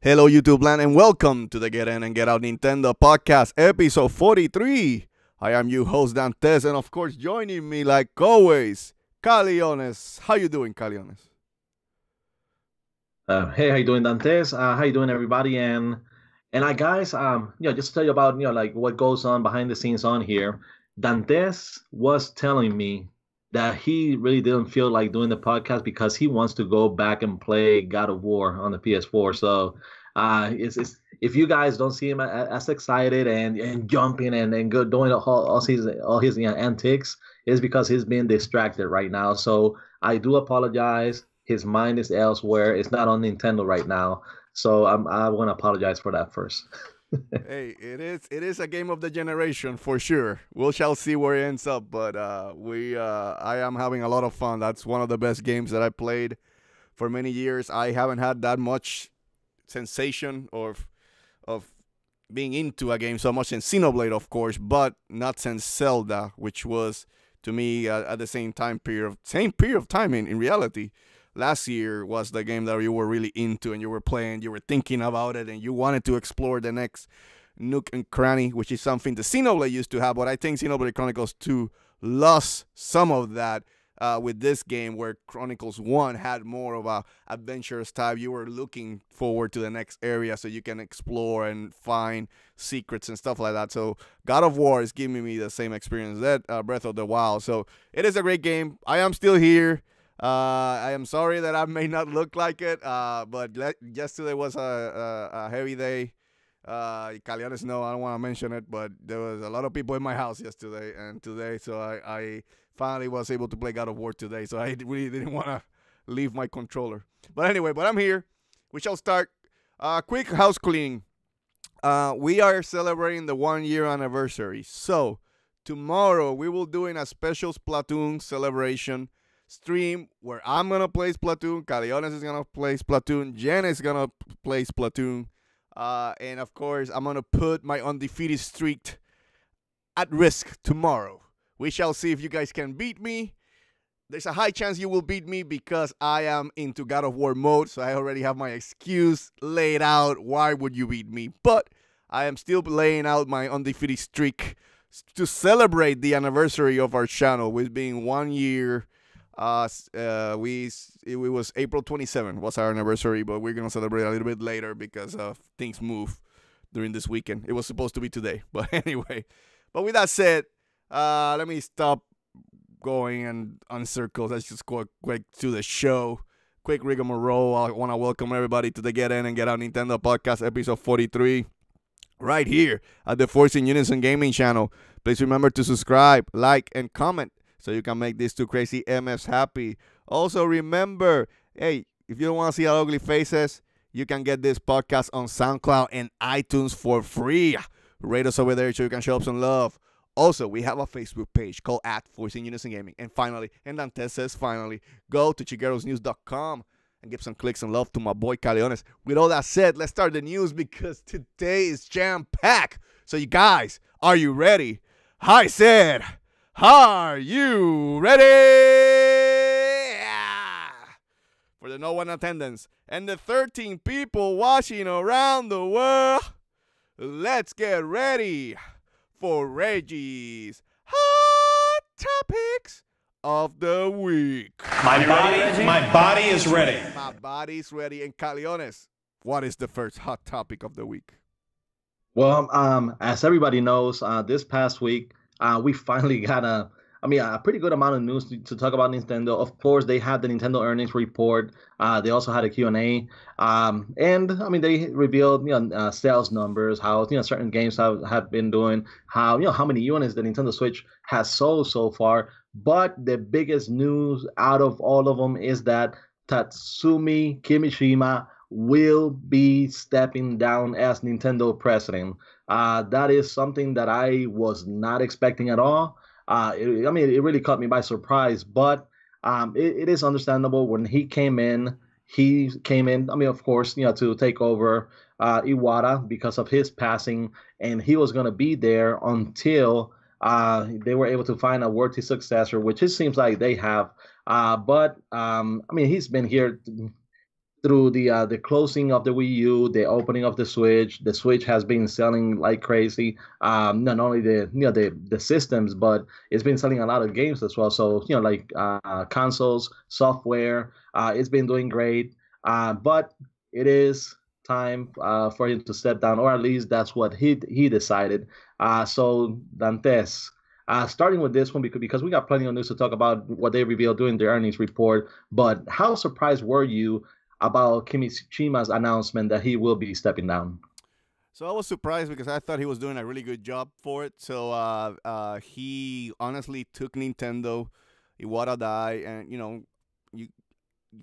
Hello, YouTube land, and welcome to the Get In and Get Out Nintendo podcast, episode 43. I am your host, Dantes, and of course, joining me like always, Caleones. How you doing, Caleones? Hey, how you doing, Dantes? How you doing, everybody? And I guys, just to tell you about like what goes on behind the scenes on here. Dantes was telling me that he really didn't feel like doing the podcast because he wants to go back and play God of War on the PS4. So, it's if you guys don't see him as excited and jumping and go doing all his antics, is because he's being distracted right now. So I do apologize. His mind is elsewhere. It's not on Nintendo right now. So I want to apologize for that first. Hey, it is a game of the generation for sure. We shall see where it ends up, but I am having a lot of fun. That's one of the best games that I played for many years. I haven't had that much sensation of being into a game so much since Xenoblade, of course, but not since Zelda, which was to me at the same period of time in reality. Last year was the game that you were really into and you were playing, you were thinking about it, and you wanted to explore the next nook and cranny, which is something the Xenoblade used to have. But I think Xenoblade Chronicles 2 lost some of that with this game, where Chronicles 1 had more of a adventurous type. You were looking forward to the next area so you can explore and find secrets and stuff like that. So God of War is giving me the same experience that Breath of the Wild. So it is a great game. I am still here. I am sorry that I may not look like it, but yesterday was a heavy day. Caleones, no, I don't want to mention it, but there was a lot of people in my house yesterday and today, so I finally was able to play God of War today, so I really didn't want to leave my controller. But anyway, I'm here. We shall start. Quick house cleaning. We are celebrating the 1 year anniversary, so tomorrow we will doing a special Splatoon celebration stream where I'm gonna play Splatoon, Caleones is gonna play Splatoon, Jen is gonna play Splatoon, and of course I'm gonna put my undefeated streak at risk tomorrow. We shall see if you guys can beat me. There's a high chance you will beat me because I am into God of War mode, so I already have my excuse laid out. Why would you beat me? But I am still laying out my undefeated streak to celebrate the anniversary of our channel with being 1 year. It was April 27th was our anniversary, but we're gonna celebrate a little bit later because things move during this weekend. It was supposed to be today, but anyway. But with that said, let me stop going and on circles. Let's just go quick to the show. Quick rigmarole. I want to welcome everybody to the Get In and Get Out Nintendo podcast, episode 43, right here at the Force In Unison gaming channel. Please remember to subscribe, like, and comment so you can make these two crazy MFs happy. Also, remember, hey, if you don't want to see our ugly faces, you can get this podcast on SoundCloud and iTunes for free. Rate us over there so you can show up some love. Also, we have a Facebook page called @Force In Unison Gaming. And finally, and Dantes says finally, go to chigarosnews.com and give some clicks and love to my boy Caleones. With all that said, let's start the news because today is jam-packed. So you guys, are you ready? I said, are you ready? Yeah. For the no one attendance and the 13 people watching around the world, let's get ready for Reggie's Hot Topics of the Week. My body is ready. My body's ready. And Caleones, what is the first hot topic of the week? Well, as everybody knows, this past week we finally got a pretty good amount of news to talk about Nintendo. Of course, they had the Nintendo earnings report. They also had a Q&A. And I mean, they revealed, sales numbers, how, certain games have been doing, how many units the Nintendo Switch has sold so far. But the biggest news out of all of them is that Tatsumi Kimishima will be stepping down as Nintendo president. That is something that I was not expecting at all. It really caught me by surprise, but it is understandable. When he came in, of course, to take over Iwata because of his passing, and he was going to be there until they were able to find a worthy successor, which it seems like they have. But he's been here through the closing of the Wii U, the opening of the Switch. The Switch has been selling like crazy. Not only the systems, but it's been selling a lot of games as well. So like consoles, software, it's been doing great. But it is time for him to step down, or at least that's what he decided. So Dantes. Starting with this one because we got plenty of news to talk about what they revealed during the earnings report. But how surprised were you about Kimishima's announcement that he will be stepping down? So I was surprised because I thought he was doing a really good job for it. So he honestly took Nintendo. Iwata died, and you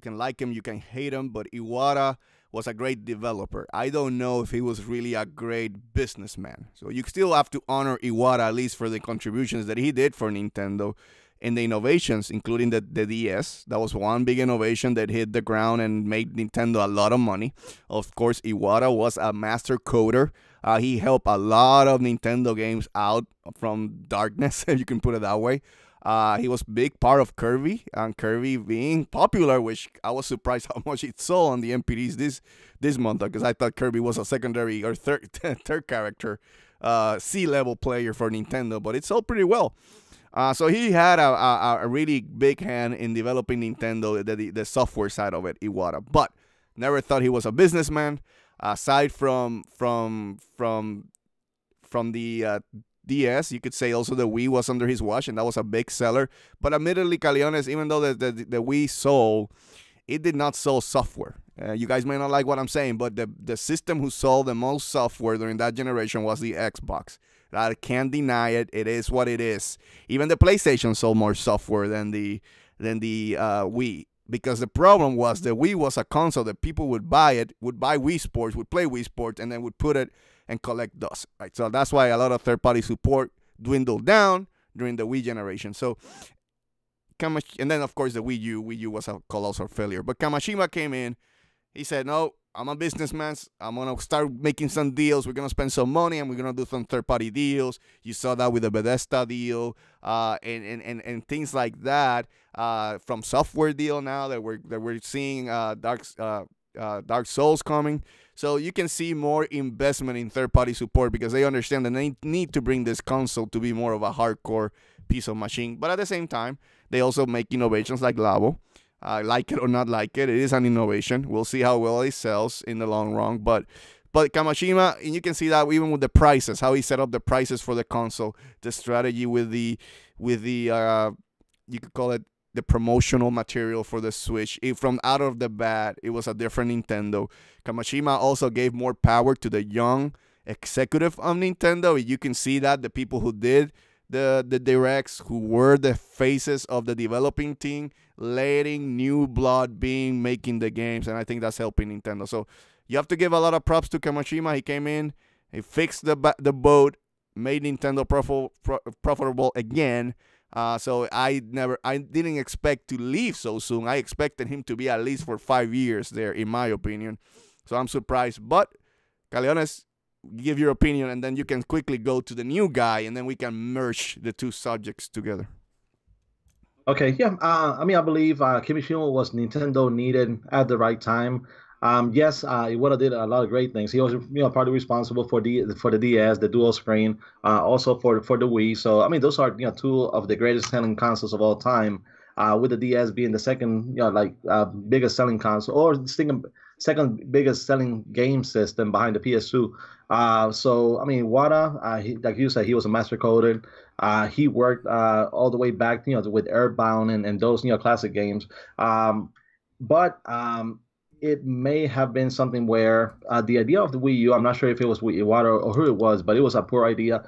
can like him, you can hate him, but Iwata was a great developer. I don't know if he was really a great businessman. So you still have to honor Iwata at least for the contributions that he did for Nintendo and the innovations, including the DS. That was one big innovation that hit the ground and made Nintendo a lot of money. Of course, Iwata was a master coder. He helped a lot of Nintendo games out from darkness, if you can put it that way. He was big part of Kirby, and Kirby being popular, which I was surprised how much it sold on the MPDs this month, because I thought Kirby was a secondary or third character, C-level player for Nintendo, but it sold pretty well. So he had a really big hand in developing Nintendo, the software side of it, Iwata. But never thought he was a businessman. Aside from the DS, you could say also the Wii was under his watch, and that was a big seller. But admittedly, Caleones, even though the Wii sold, it did not sell software. You guys may not like what I'm saying, but the system who sold the most software during that generation was the Xbox. I can't deny it. It is what it is. Even the PlayStation sold more software than the Wii, because the problem was the Wii was a console that people would buy Wii Sports, would play Wii Sports, and then would put it and collect dust. Right. So that's why a lot of third-party support dwindled down during the Wii generation. So and then of course the Wii U was a colossal failure. But Kamashima came in. He said, "No, I'm a businessman. I'm going to start making some deals. We're going to spend some money, and we're going to do some third-party deals." You saw that with the Bethesda deal and things like that. From software deal now that we're seeing Dark Souls coming. So you can see more investment in third-party support because they understand that they need to bring this console to be more of a hardcore piece of machine. But at the same time, they also make innovations like Labo. Like it or not like it, it is an innovation. We'll see how well it sells in the long run. But Kamashima, and you can see that even with the prices, how he set up the prices for the console, the strategy with the you could call it the promotional material for the Switch. From out of the bat, it was a different Nintendo. Kamashima also gave more power to the young executive of Nintendo. You can see that the people who did the directs, who were the faces of the developing team, letting new blood being making the games, and I think that's helping Nintendo. So you have to give a lot of props to Kamashima. He came in, he fixed the boat, made Nintendo profitable again. So I didn't expect to leave so soon. I expected him to be at least for 5 years there, in my opinion. So I'm surprised. But Caleones, give your opinion, and then you can quickly go to the new guy, and then we can merge the two subjects together. Okay, yeah. I believe Kimishima was Nintendo needed at the right time. Yes, Iwata did a lot of great things. He was, partly responsible for the DS, the dual screen, also for the Wii. So those are two of the greatest selling consoles of all time. With the DS being the second, biggest selling console, or second biggest selling game system behind the PS2. So Wada, like you said, he was a master coder. He worked all the way back, with Earthbound and those classic games. But it may have been something where the idea of the Wii U, I'm not sure if it was with Iwata or who it was, but it was a poor idea,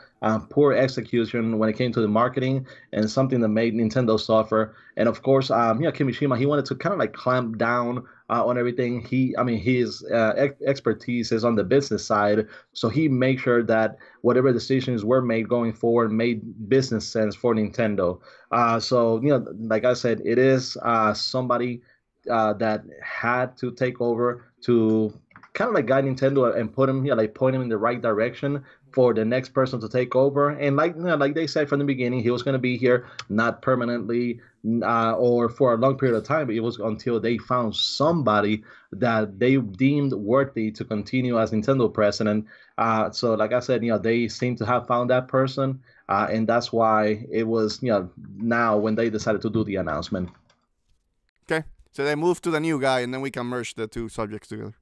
poor execution when it came to the marketing, and something that made Nintendo suffer. And of course, Kimishima, he wanted to kind of like clamp down on everything. His expertise is on the business side, so he made sure that whatever decisions were made going forward made business sense for Nintendo. So like I said, it is somebody that had to take over to kind of like guide Nintendo and put him, like point him in the right direction for the next person to take over. And like they said from the beginning, he was going to be here not permanently or for a long period of time, but it was until they found somebody that they deemed worthy to continue as Nintendo president. So like I said, they seem to have found that person, and that's why it was, now when they decided to do the announcement. Okay, so they moved to the new guy, and then we can merge the two subjects together.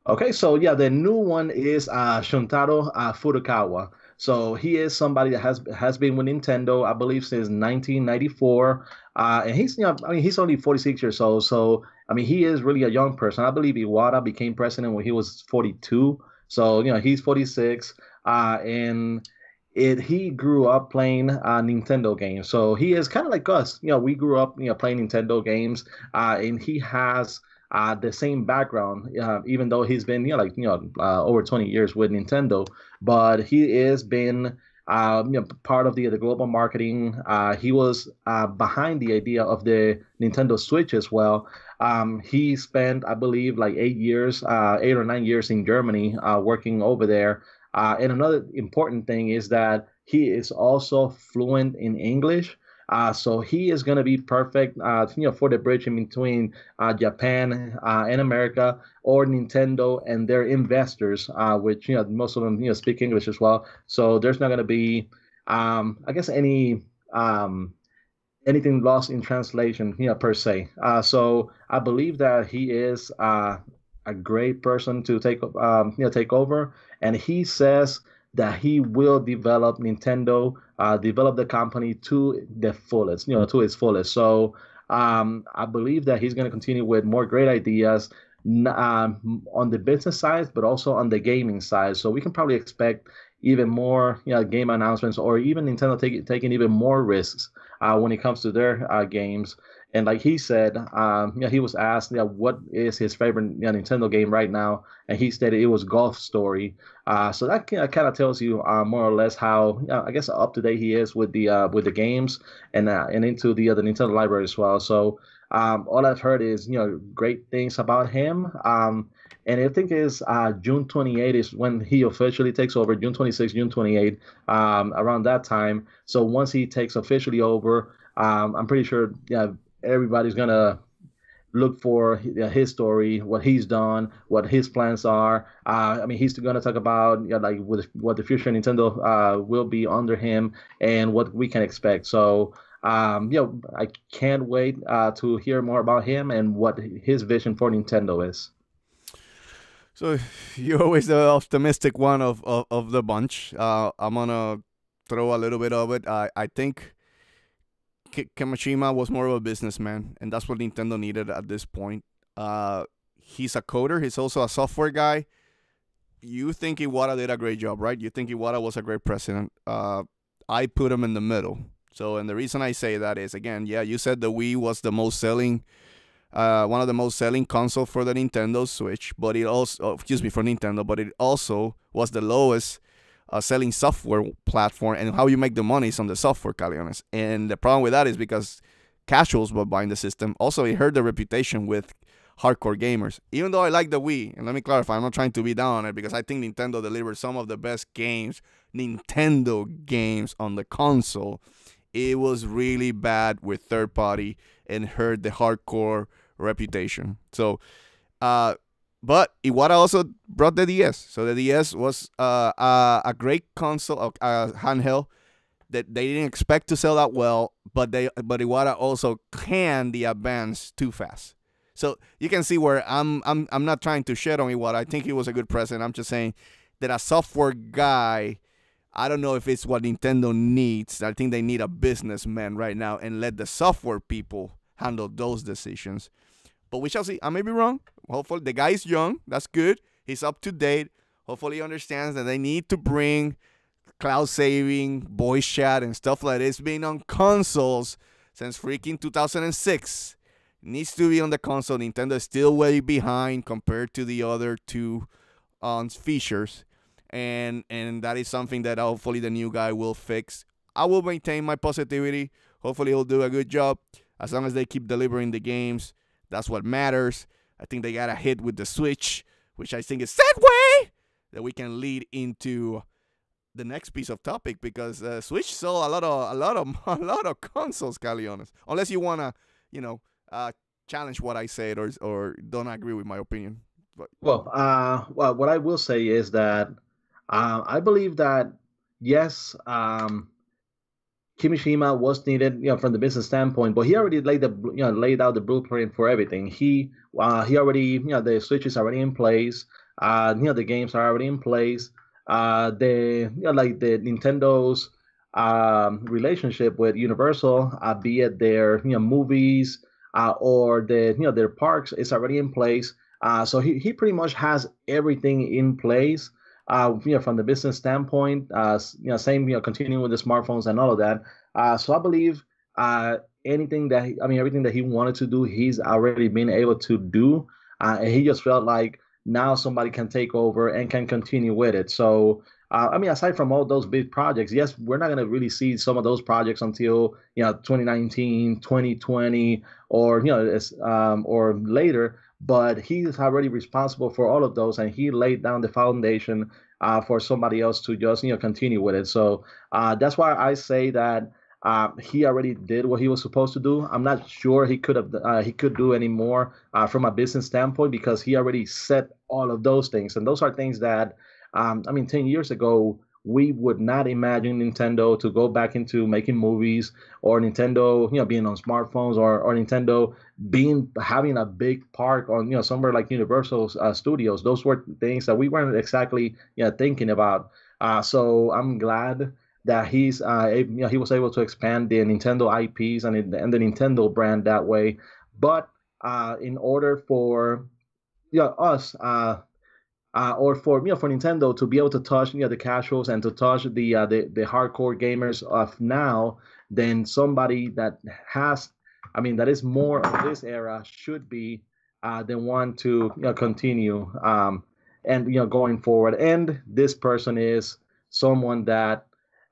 Okay, so the new one is Shuntaro Furukawa. So he is somebody that has been with Nintendo, I believe, since 1994, and he's he's only 46 years old. So he is really a young person. I believe Iwata became president when he was 42. So he's 46, and he grew up playing Nintendo games. So he is kind of like us. We grew up playing Nintendo games, and he has the same background, even though he's been over 20 years with Nintendo, but he has been part of the global marketing. He was behind the idea of the Nintendo Switch as well. He spent, I believe, like 8 or 9 years in Germany working over there. And another important thing is that he is also fluent in English. So he is going to be perfect, for the bridge in between Japan and America, or Nintendo and their investors, which most of them speak English as well. So there's not going to be, I guess, anything lost in translation, per se. So I believe that he is a great person to take over, and he says that he will develop Nintendo, develop the company to the fullest, to its fullest. So I believe that he's going to continue with more great ideas on the business side, but also on the gaming side. So we can probably expect even more game announcements, or even Nintendo taking even more risks when it comes to their games. And like he said, he was asked, what is his favorite Nintendo game right now, and he stated it was Golf Story. So that kind of tells you more or less how, I guess, up to date he is with the games and into the Nintendo library as well. So all I've heard is great things about him. And I think is June 28 is when he officially takes over. June 26, June 28, around that time. So once he takes officially over, I'm pretty sure everybody's gonna look for his story, what he's done, what his plans are. He's going to talk about what the future Nintendo will be under him and what we can expect. So I can't wait to hear more about him and what his vision for Nintendo is. So you're always the optimistic one of the bunch. I'm gonna throw a little bit of it. I think Kamishima was more of a businessman, and that's what Nintendo needed at this point. He's a coder. He's also a software guy. You think Iwata did a great job, right? You think Iwata was a great president. I put him in the middle. So, and the reason I say that is, again, you said the Wii was the most selling, one of the most selling console for the Nintendo Switch, but it also, for Nintendo, but it also was the lowest selling software platform, and how you make the money is on the software, Caleones. And the problem with that is because casuals were buying the system. Also, it hurt the reputation with hardcore gamers. Even though I like the Wii, and let me clarify, I'm not trying to be down on it, because I think Nintendo delivered some of the best games, Nintendo games on the console. It was really bad with third party and hurt the hardcore reputation. So, but Iwata also brought the DS. So the DS was a great console, a handheld that they didn't expect to sell that well, but Iwata also canned the Advance too fast. So you can see where I'm not trying to shit on Iwata. I think he was a good president. I'm just saying that a software guy, I don't know if it's what Nintendo needs. I think they need a businessman right now and let the software people handle those decisions. But we shall see. I may be wrong. Hopefully, the guy is young. That's good. He's up to date. Hopefully, he understands that they need to bring cloud saving, voice chat, and stuff like this being on consoles since freaking 2006. It needs to be on the console. Nintendo is still way behind compared to the other two features. And that is something that hopefully the new guy will fix. I will maintain my positivity. Hopefully, he'll do a good job. As long as they keep delivering the games, that's what matters. I think they got a hit with the Switch, which I think is segue that we can lead into the next piece of topic, because Switch sold a lot of consoles, Caleones. Unless you wanna, challenge what I said or don't agree with my opinion. But Well, what I will say is that I believe that yes, Kimishima was needed, from the business standpoint, but he already laid out the blueprint for everything. He already, the Switch is already in place. The games are already in place. Like the Nintendo's relationship with Universal, be it their movies or their parks, is already in place. So he pretty much has everything in place. From the business standpoint, same, continuing with the smartphones and all of that. So I believe everything that he wanted to do, he's already been able to do, and he just felt like now somebody can take over and can continue with it. So aside from all those big projects, yes, we're not going to really see some of those projects until 2019, 2020, or or later. But he's already responsible for all of those, and he laid down the foundation for somebody else to just continue with it. So that's why I say that he already did what he was supposed to do. I'm not sure he could do any more from a business standpoint, because he already set all of those things, and those are things that 10 years ago we would not imagine Nintendo to go back into making movies, or Nintendo, being on smartphones, or Nintendo having a big park on, somewhere like Universal Studios. Those were things that we weren't exactly, thinking about. So I'm glad that he was able to expand the Nintendo IPs and the Nintendo brand that way. But in order for us, or for Nintendo to be able to touch the casuals and to touch the hardcore gamers of now, then somebody that has, that is more of this era should be the one to continue and going forward. And this person is someone that,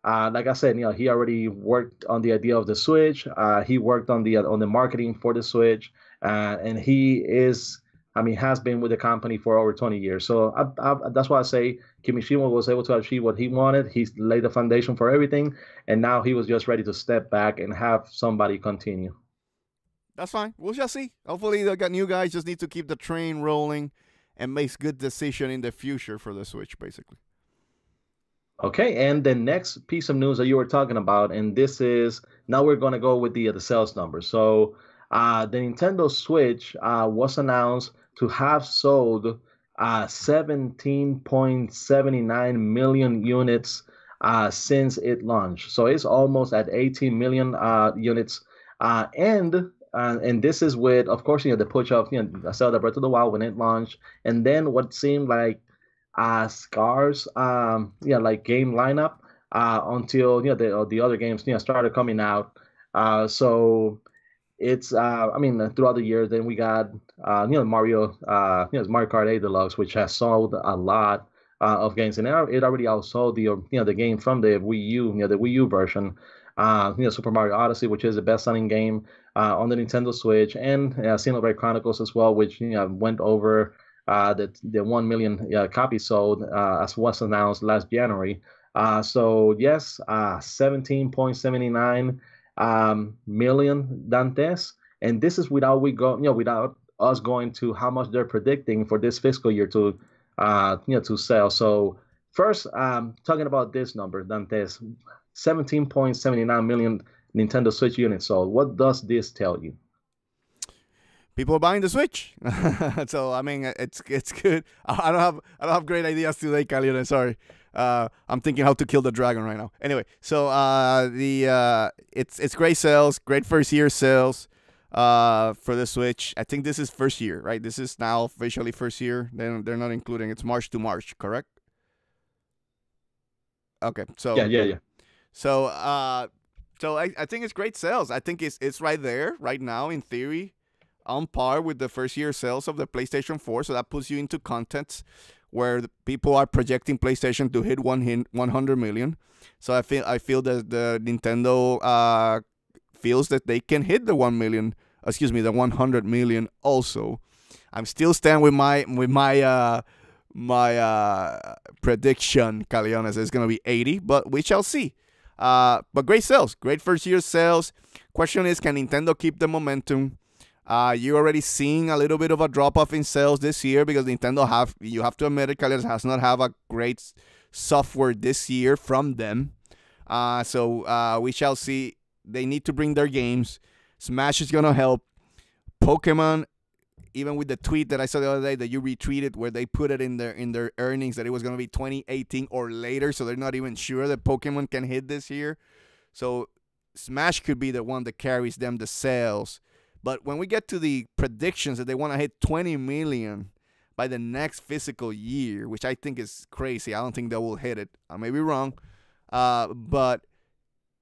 like I said, he already worked on the idea of the Switch. He worked on the marketing for the Switch, and he is. Has been with the company for over 20 years. So that's why I say Kimishima was able to achieve what he wanted. He laid the foundation for everything, and now he was just ready to step back and have somebody continue. That's fine. We'll just see. Hopefully they got new guys. Just need to keep the train rolling and makes good decision in the future for the Switch, basically. Okay, and the next piece of news that you were talking about, and this is, now we're going to go with the sales numbers. So the Nintendo Switch was announced to have sold 17.79 million units since it launched. So it's almost at 18 million units. And this is with, of course, the push of Zelda Breath of the Wild when it launched, and then what seemed like scarce, like game lineup until the other games started coming out. So it's throughout the years, then we got Mario Kart 8 Deluxe, which has sold a lot of games, and it already outsold the game from the Wii U, the Wii U version. Super Mario Odyssey, which is the best-selling game on the Nintendo Switch, and Xenoblade Chronicles as well, which went over the 1 million copies sold, as was announced last January. So yes, 17.79 million Dantes, and this is without us going to how much they're predicting for this fiscal year to sell. So first, talking about this number, Dantes, 17.79 million Nintendo Switch units sold. What does this tell you? People are buying the Switch. So it's good. I don't have great ideas today, Caleones. Sorry. I'm thinking how to kill the dragon right now. Anyway, so it's great sales, great first year sales for the Switch. I think this is first year, right? This is now officially first year. They're not including, it's March to March, correct? Okay, so yeah. So I think it's great sales. I think it's right there right now in theory, on par with the first year sales of the PlayStation 4. So that puts you into context where the people are projecting PlayStation to hit 100 million. So I feel that the Nintendo feels that they can hit the 100 million also. I'm still standing with my prediction, Caleones, is going to be 80, but we shall see. But great sales, great first year sales. Question is, can Nintendo keep the momentum? You're already seeing a little bit of a drop-off in sales this year because Nintendo you have to admit it, Caleones has not have a great software this year from them. So we shall see. They need to bring their games. Smash is going to help. Pokemon, even with the tweet that I saw the other day that you retweeted where they put it in their earnings that it was going to be 2018 or later, so they're not even sure that Pokemon can hit this year. So Smash could be the one that carries them the sales. But when we get to the predictions that they want to hit 20 million by the next fiscal year, which I think is crazy. I don't think they will hit it. I may be wrong. But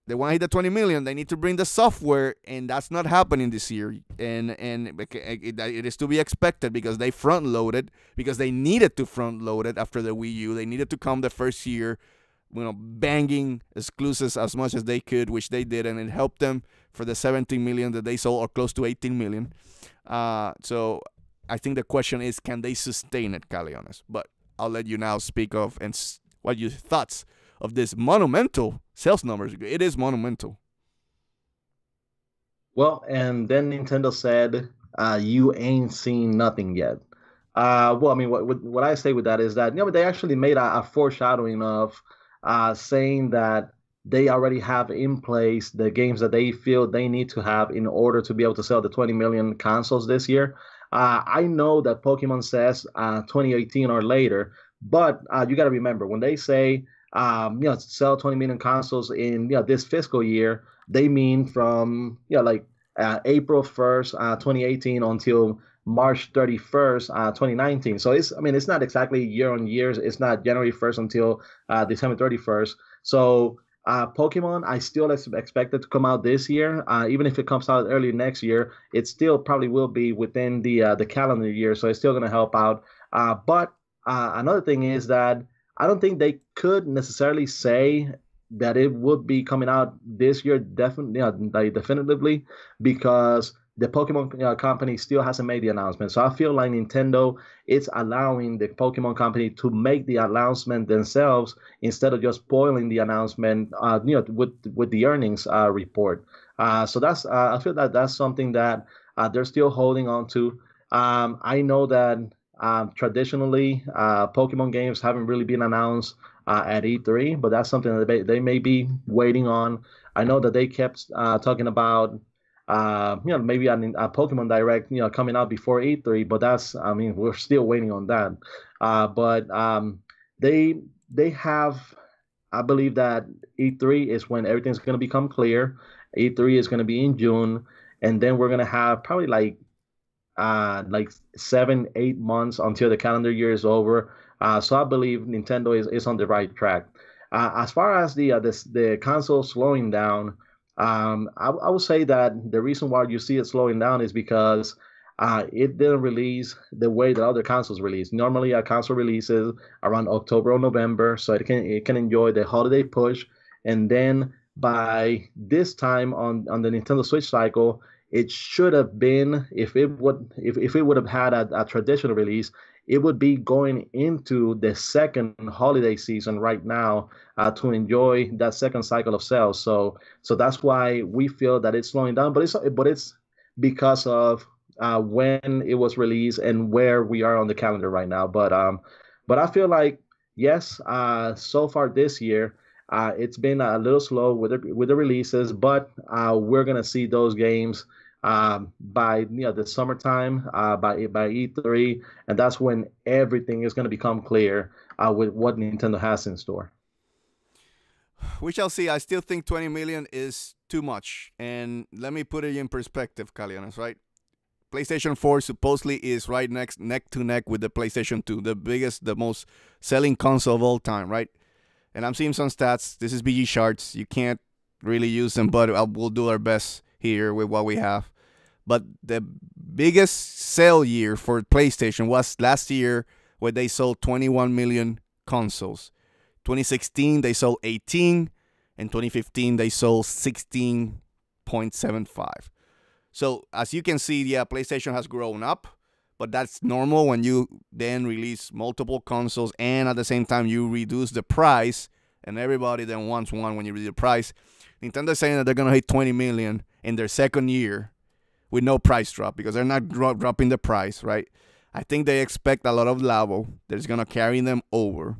they want to hit the 20 million. They need to bring the software, and that's not happening this year. And it is to be expected because they front-loaded, because they needed to front-load it after the Wii U. They needed to come the first year, banging exclusives as much as they could, which they did, and it helped them for the 17 million that they sold, or close to 18 million. So I think the question is, can they sustain it, Caleones? But I'll let you now speak of and what your thoughts of this monumental sales numbers. It is monumental. Well, and then Nintendo said, you ain't seen nothing yet. Well, I mean, what I say with that is that, they actually made a foreshadowing of saying that they already have in place the games that they feel they need to have in order to be able to sell the 20 million consoles this year. I know that Pokemon says 2018 or later, but you got to remember, when they say sell 20 million consoles in this fiscal year, they mean from April 1st, 2018 until March 31st, 2019. So it's not exactly year on year. It's not January 1st until December 31st. So Pokemon, I still expect it to come out this year. Even if it comes out early next year, it still probably will be within the calendar year. So it's still going to help out. But another thing is that I don't think they could necessarily say that it would be coming out this year, definitively, because the Pokemon company still hasn't made the announcement. So I feel like Nintendo is allowing the Pokemon company to make the announcement themselves instead of just spoiling the announcement, with the earnings report. So that's I feel that that's something that they're still holding on to. I know that traditionally, Pokemon games haven't really been announced at E3, but that's something that they may be waiting on. I know that they kept talking about maybe a Pokemon Direct, coming out before E3, but we're still waiting on that. But they have, I believe that E3 is when everything's going to become clear. E3 is going to be in June, and then we're going to have probably like 7-8 months until the calendar year is over. So I believe Nintendo is on the right track. As far as the console slowing down, I would say that the reason why you see it slowing down is because it didn't release the way that other consoles release. Normally, a console releases around October or November, so it can enjoy the holiday push. And then by this time on the Nintendo Switch cycle, it should have been, if it would have had a traditional release, it would be going into the second holiday season right now to enjoy that second cycle of sales. So that's why we feel that it's slowing down. But it's because of when it was released and where we are on the calendar right now. But I feel like, yes, so far this year, it's been a little slow with the releases, but we're gonna see those games by the summertime, by E3, and that's when everything is going to become clear with what Nintendo has in store. We shall see. I still think 20 million is too much, and let me put it in perspective, Caleones, right? PlayStation 4 supposedly is right neck to neck with the PlayStation 2, the biggest, the most selling console of all time, right? And I'm seeing some stats. This is BG charts. You can't really use them, but we'll do our best here with what we have. But the biggest sale year for PlayStation was last year, where they sold 21 million consoles. 2016 they sold 18, and 2015 they sold 16.75. So as you can see, PlayStation has grown up, but that's normal when you then release multiple consoles and at the same time you reduce the price, and everybody then wants one when you reduce the price. Nintendo's saying that they're going to hit 20 million in their second year with no price drop because they're not dropping the price, right? I think they expect a lot of Labo that's going to carry them over.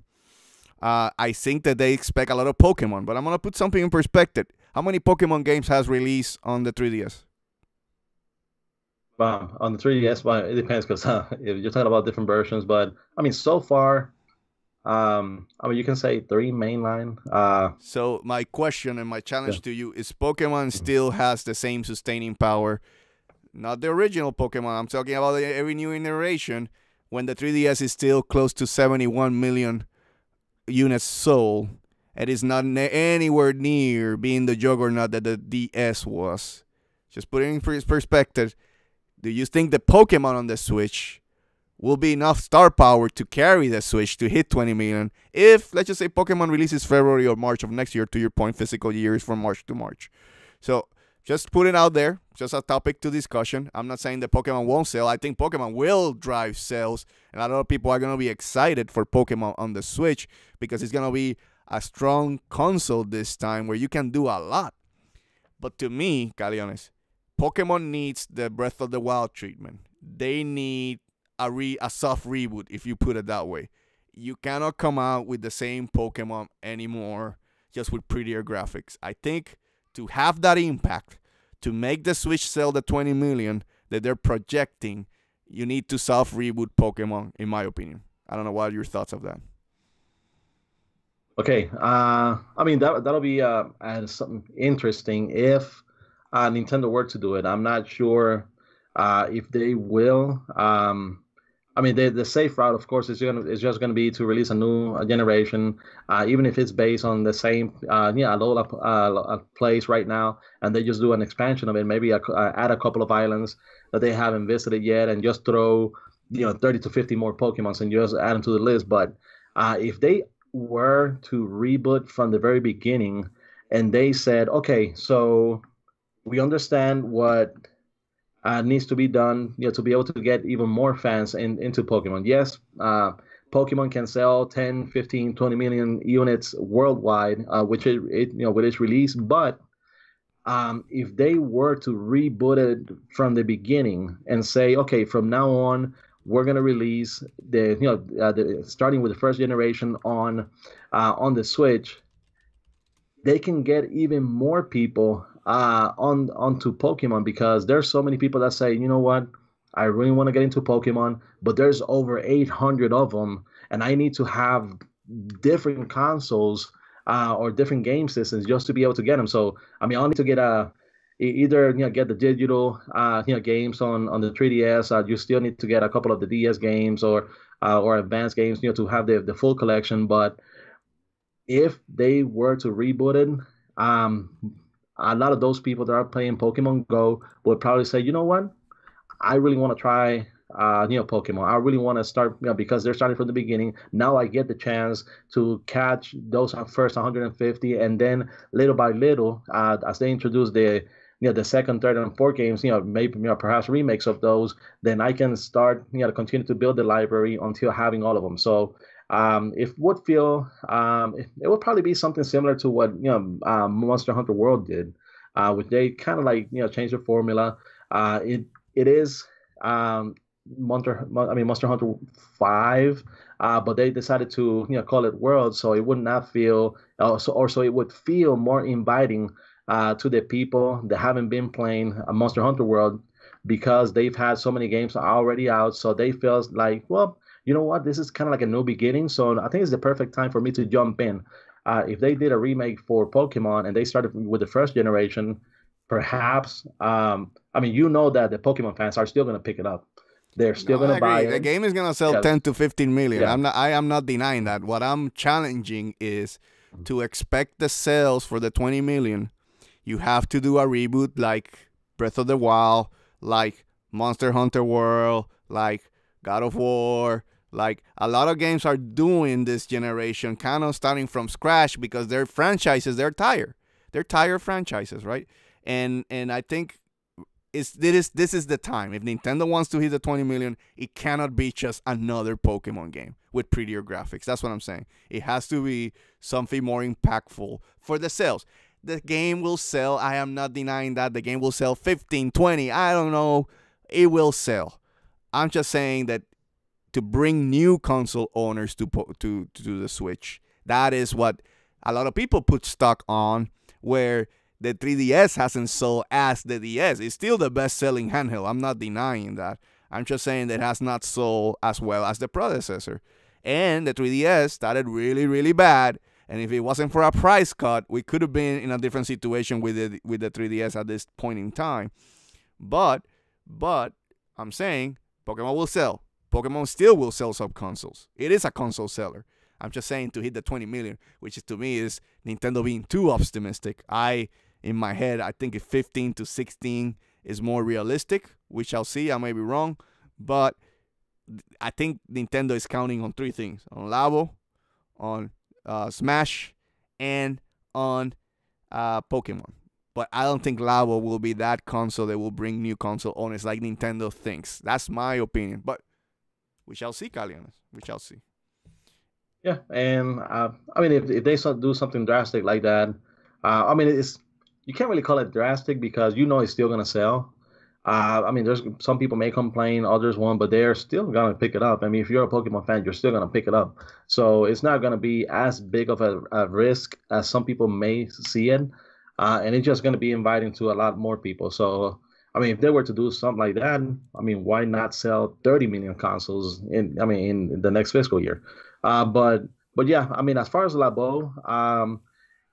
I think that they expect a lot of Pokemon, but I'm going to put something in perspective. How many Pokemon games has released on the 3DS? On the 3DS, well, it depends because if you're talking about different versions, but I mean, so far, I mean, you can say 3 mainline. So my question and my challenge to you is: Pokemon still has the same sustaining power? Not the original Pokemon. I'm talking about every new iteration. When the 3DS is still close to 71 million units sold, it is not anywhere near being the juggernaut that the DS was. Just put it in perspective. Do you think the Pokemon on the Switch will be enough star power to carry the Switch to hit 20 million if, let's just say, Pokemon releases February or March of next year? To your point, physical years from March to March. So just put it out there, just a topic to discussion. I'm not saying that Pokemon won't sell. I think Pokemon will drive sales, and a lot of people are going to be excited for Pokemon on the Switch because it's going to be a strong console this time where you can do a lot. But to me, Caleones, Pokemon needs the Breath of the Wild treatment. They need a soft reboot, if you put it that way. You cannot come out with the same Pokemon anymore just with prettier graphics. I think to have that impact, to make the Switch sell the 20 million that they're projecting, you need to soft reboot Pokemon, in my opinion. I don't know what are your thoughts of that. Okay, I mean that'll be something interesting if Nintendo were to do it. I'm not sure if they will. I mean, the safe route, of course, is just gonna be to release a new generation, even if it's based on the same Alola place right now, and they just do an expansion of it. Maybe add a couple of islands that they haven't visited yet, and just throw 30 to 50 more Pokemon and just add them to the list. But if they were to reboot from the very beginning, and they said, okay, so we understand what needs to be done, to be able to get even more fans into Pokemon. Yes, Pokemon can sell 10, 15, 20 million units worldwide, which with its release. But if they were to reboot it from the beginning and say, okay, from now on, we're gonna release starting with the first generation on the Switch, they can get even more people onto Pokemon, because there's so many people that say, you know what, I really want to get into Pokemon, but there's over 800 of them, and I need to have different consoles or different game systems just to be able to get them. So I mean, I'll need to get either get the digital games on the 3DS. You still need to get a couple of the DS games or advanced games to have the full collection. But if they were to reboot it, a lot of those people that are playing Pokemon Go would probably say, you know what, I really want to try Pokemon. I really want to start, because they're starting from the beginning. Now I get the chance to catch those first 150, and then little by little, as they introduce the second, third, and fourth games, maybe perhaps remakes of those, then I can start to continue to build the library until having all of them. So it would probably be something similar to what Monster Hunter World did, which they kind of changed the formula. It is Monster Hunter 5, but they decided to call it World, so it would not feel so it would feel more inviting to the people that haven't been playing Monster Hunter World, because they've had so many games already out. So they feel like, well, you know what, this is kind of like a new beginning. So I think it's the perfect time for me to jump in. If they did a remake for Pokemon and they started with the first generation, perhaps, I mean, that the Pokemon fans are still going to pick it up. They're still going to buy it. The game is going to sell 10 to 15 million. Yeah. I am not denying that. What I'm challenging is to expect the sales for the 20 million. You have to do a reboot like Breath of the Wild, like Monster Hunter World, like God of War. Like a lot of games are doing this generation, kind of starting from scratch, because they're franchises. They're tired franchises, right? And I think this is the time. If Nintendo wants to hit the 20 million, it cannot be just another Pokemon game with prettier graphics. That's what I'm saying. It has to be something more impactful for the sales. The game will sell. I am not denying that. The game will sell 15, 20. I don't know. It will sell. I'm just saying that to bring new console owners to the Switch, that is what a lot of people put stock on, where the 3DS hasn't sold as the DS. It's still the best-selling handheld. I'm not denying that. I'm just saying that it has not sold as well as the predecessor. And the 3DS started really, really bad. And if it wasn't for a price cut, we could have been in a different situation with the 3DS at this point in time. But I'm saying Pokemon will sell. Pokemon still will sell sub-consoles. It is a console seller. I'm just saying to hit the 20 million, which is, to me, is Nintendo being too optimistic. In my head, I think if 15 to 16 is more realistic. We shall see. I may be wrong. But I think Nintendo is counting on three things. On Labo, on Smash, and on Pokemon. But I don't think Labo will be that console that will bring new console owners like Nintendo thinks. That's my opinion. But we shall see, Caleones. We shall see. Yeah, and I mean, if they do something drastic like that, I mean, you can't really call it drastic because it's still gonna sell. I mean, there's some people may complain, others won't, but they're still gonna pick it up. I mean, if you're a Pokemon fan, you're still gonna pick it up. So it's not gonna be as big of a risk as some people may see it, and it's just gonna be inviting to a lot more people. So I mean, if they were to do something like that, I mean, why not sell 30 million consoles in the next fiscal year? But yeah, I mean, as far as Labo,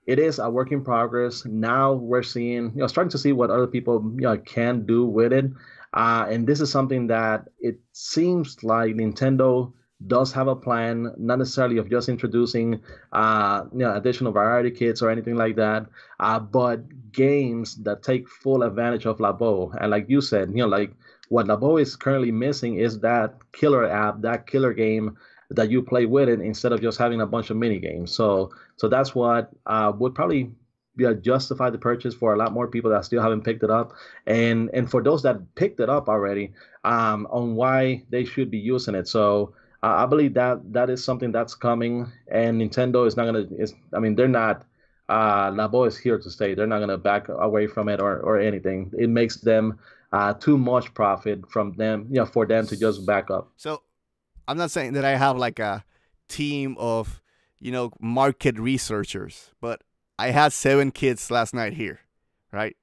it is a work in progress. Now we're seeing, starting to see what other people can do with it. And this is something that it seems like Nintendo does have a plan, not necessarily of just introducing, additional variety kits or anything like that, but games that take full advantage of Labo. And like you said, like what Labo is currently missing is that killer app, that killer game that you play with it instead of just having a bunch of mini games. So that's what would probably justify the purchase for a lot more people that still haven't picked it up, and for those that picked it up already, on why they should be using it. So I believe that is something that's coming, and Nintendo is not gonna. They're not. Labo is here to stay. They're not gonna back away from it or anything. It makes them too much profit from them, for them to just back up. So I'm not saying that I have like a team of, market researchers, but I had 7 kids last night here, right?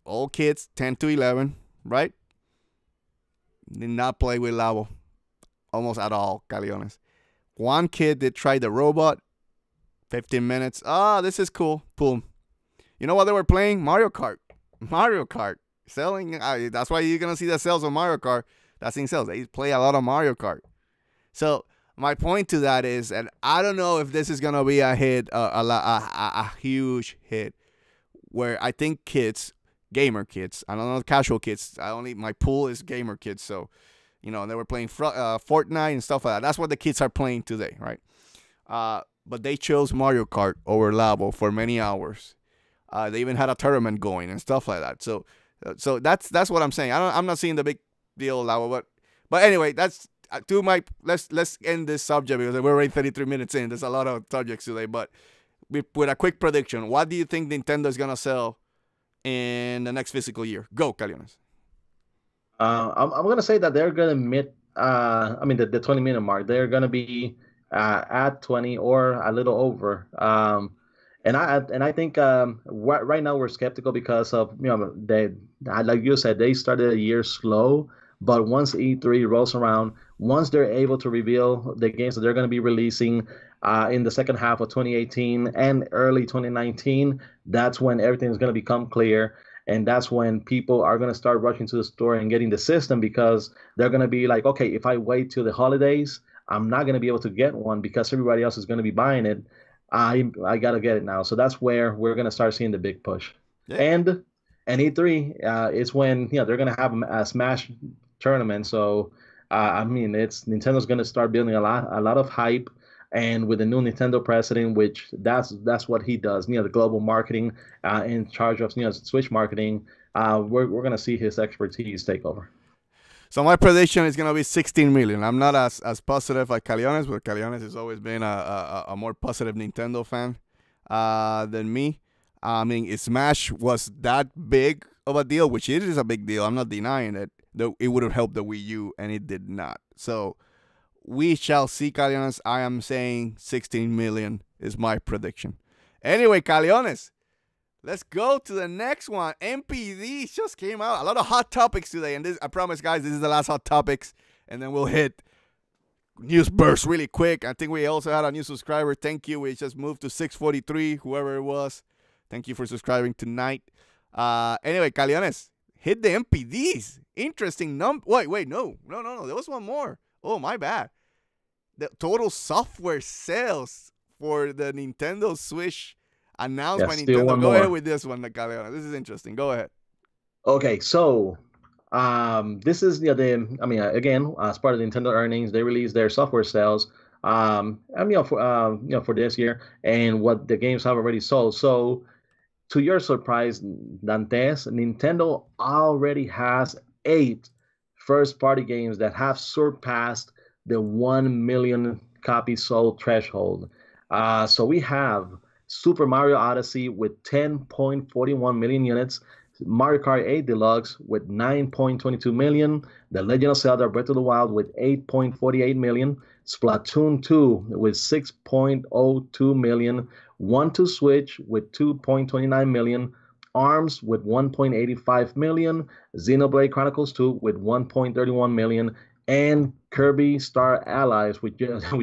All kids, 10 to 11, right? Did not play with Labo almost at all, Caleones. One kid did try the robot, 15 minutes. This is cool. Boom. You know what they were playing? Mario Kart. Mario Kart. Selling. That's why you're going to see the sales of Mario Kart. That's in sales. They play a lot of Mario Kart. So my point to that is, and I don't know if this is gonna be a hit, a huge hit, where I think kids, gamer kids, I don't know, casual kids. My pool is gamer kids, so they were playing Fortnite and stuff like that. That's what the kids are playing today, right? But they chose Mario Kart over Labo for many hours. They even had a tournament going and stuff like that. So that's what I'm saying. I'm not seeing the big deal Labo, but anyway, that's let's end this subject because we're already 33 minutes in. There's a lot of subjects today, but with a quick prediction, what do you think Nintendo is gonna sell in the next fiscal year? Go, Caleones. I'm gonna say that they're gonna meet. The 20 minute mark. They're gonna be at 20 or a little over. And I think right now we're skeptical because of they, like you said, they started a year slow. But once E3 rolls around, once they're able to reveal the games that they're going to be releasing in the second half of 2018 and early 2019, that's when everything is going to become clear. And that's when people are going to start rushing to the store and getting the system, because they're going to be like, okay, if I wait till the holidays, I'm not going to be able to get one because everybody else is going to be buying it. I got to get it now. So that's where we're going to start seeing the big push. Yeah. And E3 is when they're going to have a Smash tournament. So Nintendo's going to start building a lot of hype. And with the new Nintendo president, which that's what he does, the global marketing, in charge of Switch marketing, we're gonna see his expertise take over. So my prediction is gonna be 16 million. I'm not as positive like Caleones, but Caleones has always been a more positive Nintendo fan than me. I mean, Smash was that big of a deal, which it is a big deal. I'm not denying it. Though it would have helped the Wii U, and it did not. So we shall see, Caleones. I am saying 16 million is my prediction. Anyway, Caleones, let's go to the next one. MPD just came out. A lot of hot topics today, and this, I promise, guys, this is the last hot topics, and then we'll hit news burst really quick. I think we also had a new subscriber. Thank you. We just moved to 643, whoever it was. Thank you for subscribing tonight. Anyway, Caleones, hit the MPDs. Interesting number. Wait, no. There was one more. Oh, my bad. The total software sales for the Nintendo Switch announced by Nintendo. Go ahead with this one, Caleones. This is interesting. Go ahead. Okay, so this is again, as part of the Nintendo earnings, they released their software sales. For this year and what the games have already sold. So, to your surprise, Dantes, Nintendo already has 8 first-party games that have surpassed the 1 million copies sold threshold. So we have Super Mario Odyssey with 10.41 million units, Mario Kart 8 Deluxe with 9.22 million, The Legend of Zelda Breath of the Wild with 8.48 million, Splatoon 2 with 6.02 million, One to Switch with 2.29 million, ARMS with 1.85 million, Xenoblade Chronicles 2 with 1.31 million, and Kirby Star Allies, which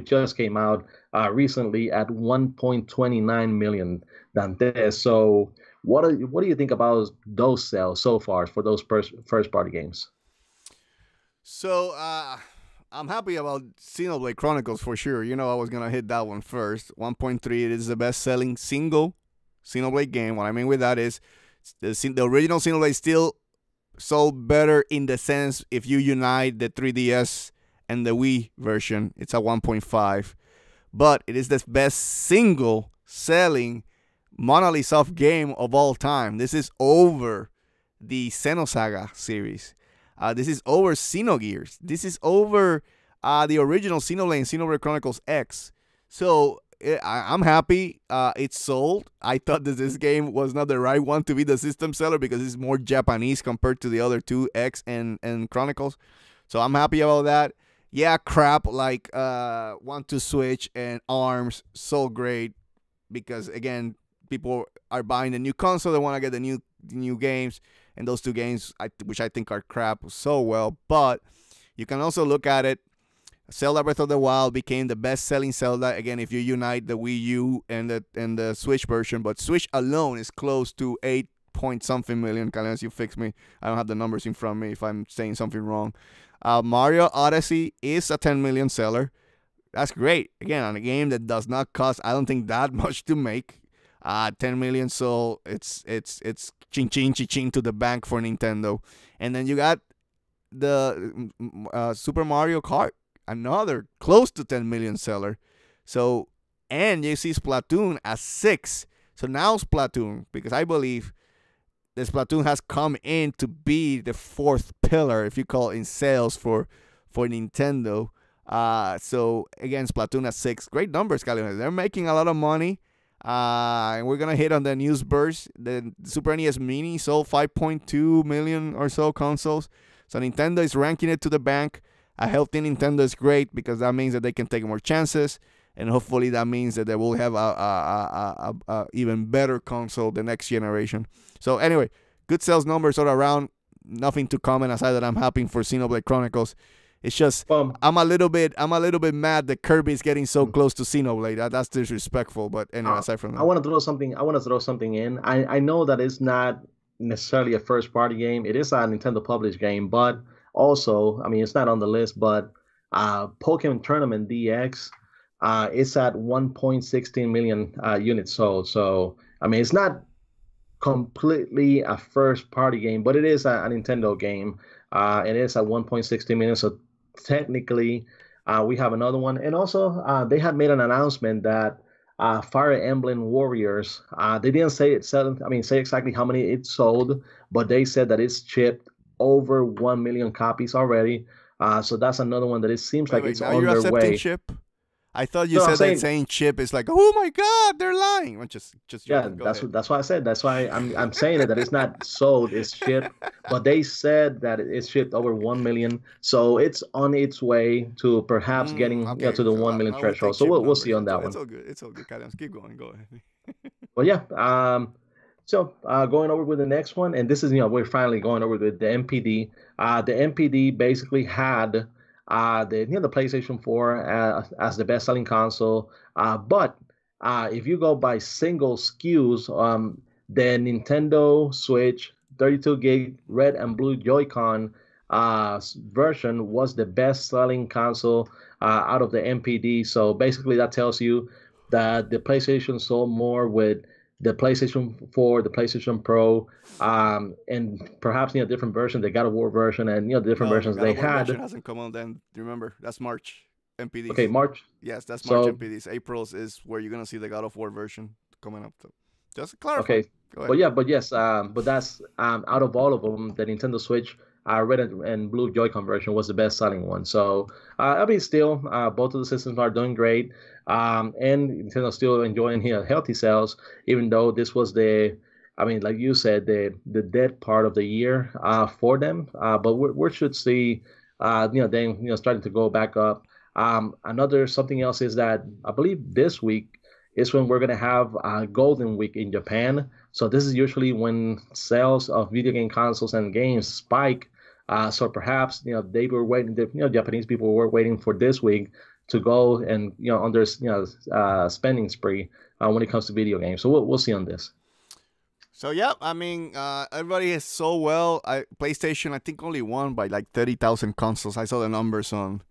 just came out recently at 1.29 million. Dantes. So what do you think about those sales so far for those first party games? So I'm happy about Xenoblade Chronicles for sure. I was gonna hit that one first. 1.3. It is the best selling single Xenoblade game. What I mean with that is the original Xenoblade still sold better in the sense if you unite the 3DS and the Wii version, it's a 1.5. But it is the best single selling Monolith Soft game of all time. This is over the Xenosaga series. This is over Xenogears. This is over the original Xenoblade and Xenoblade Chronicles X. So I'm happy it's sold. I thought that this game was not the right one to be the system seller because it's more Japanese compared to the other two, X and Chronicles. So I'm happy about that. Yeah, crap like One to Switch and ARMS, so great because, again, people are buying the new console. They want to get the new games, and those two games, which I think are crap, so well. But you can also look at it. Zelda Breath of the Wild became the best-selling Zelda. Again, if you unite the Wii U and the Switch version, but Switch alone is close to 8-point-something million. Unless you fix me, I don't have the numbers in front of me if I'm saying something wrong. Mario Odyssey is a 10 million seller. That's great. Again, on a game that does not cost, I don't think, that much to make. 10 million, so it's ching to the bank for Nintendo. And then you got the Super Mario Kart, another close to 10 million seller. So, and you see Splatoon at 6. So now Splatoon, because I believe the Splatoon has come in to be the fourth pillar, if you call it, in sales for Nintendo. So again, Splatoon at 6, great numbers, Caleones. They're making a lot of money. And we're gonna hit on the news burst. The Super NES Mini sold 5.2 million or so consoles. So Nintendo is ranking it to the bank. A healthy Nintendo is great because that means that they can take more chances, and hopefully that means that they will have a even better console the next generation. So anyway, good sales numbers all around. Nothing to comment aside that I'm happy for Xenoblade Chronicles. It's just I'm a little bit mad that Kirby's getting so close to Xenoblade. That's disrespectful. But anyway, aside from that, I want to throw something in. I know that it's not necessarily a first party game. It is a Nintendo published game, but also, I mean, it's not on the list. But Pokemon Tournament DX, it's at 1.16 million units sold. So I mean, it's not completely a first party game, but it is a Nintendo game. It is at 1.60 million. So technically, We have another one, and also they had made an announcement that Fire Emblem Warriors. They didn't say it sell. I mean, say exactly how many it sold, but they said that it's shipped over 1 million copies already. So that's another one that it seems Wait, like wait. it's Now on you're their accepting way. chip? I thought you No, I'm said that saying, saying chip is like, oh my God, they're lying. I'm just yeah, joking. Go that's ahead. that's why I said. That's why I'm saying it that it's not sold, it's shipped. But they said that it's shipped over 1 million, so it's on its way to perhaps getting Okay, to the so 1 million now we take threshold. So chip we'll numbers. see on that It's one. all good. It's all good, Caleones. Keep going. Go ahead. But yeah, so going over with the next one, and this is we're finally going over with the MPD. The MPD basically had the PlayStation 4 as the best-selling console, but if you go by single SKUs, the Nintendo Switch 32 gig red and blue Joy-Con version was the best-selling console out of the MPD. So basically, that tells you that the PlayStation sold more with the PlayStation 4, the PlayStation Pro, and perhaps different versions, the God of War version, and the different No, the versions God they of War version had. hasn't come out then. Remember, that's March Okay, MPDs. March. Yes, that's March So MPDs. April's is where you're gonna see the God of War version coming up. So just to clarify. okay, Go ahead. but yes, but that's out of all of them, the Nintendo Switch red and blue Joy-Con version was the best-selling one. So I mean, still, both of the systems are doing great, and Nintendo's still enjoying healthy sales, even though this was I mean, like you said, the dead part of the year for them. But we should see, then starting to go back up. Another something else is that I believe this week is when we're gonna have Golden Week in Japan. So this is usually when sales of video game consoles and games spike. So perhaps they were waiting. Japanese people were waiting for this week to go and on their spending spree when it comes to video games. So we'll see on this. So yeah, I mean, everybody is so well. PlayStation, I think only won by like 30,000 consoles. I saw the numbers on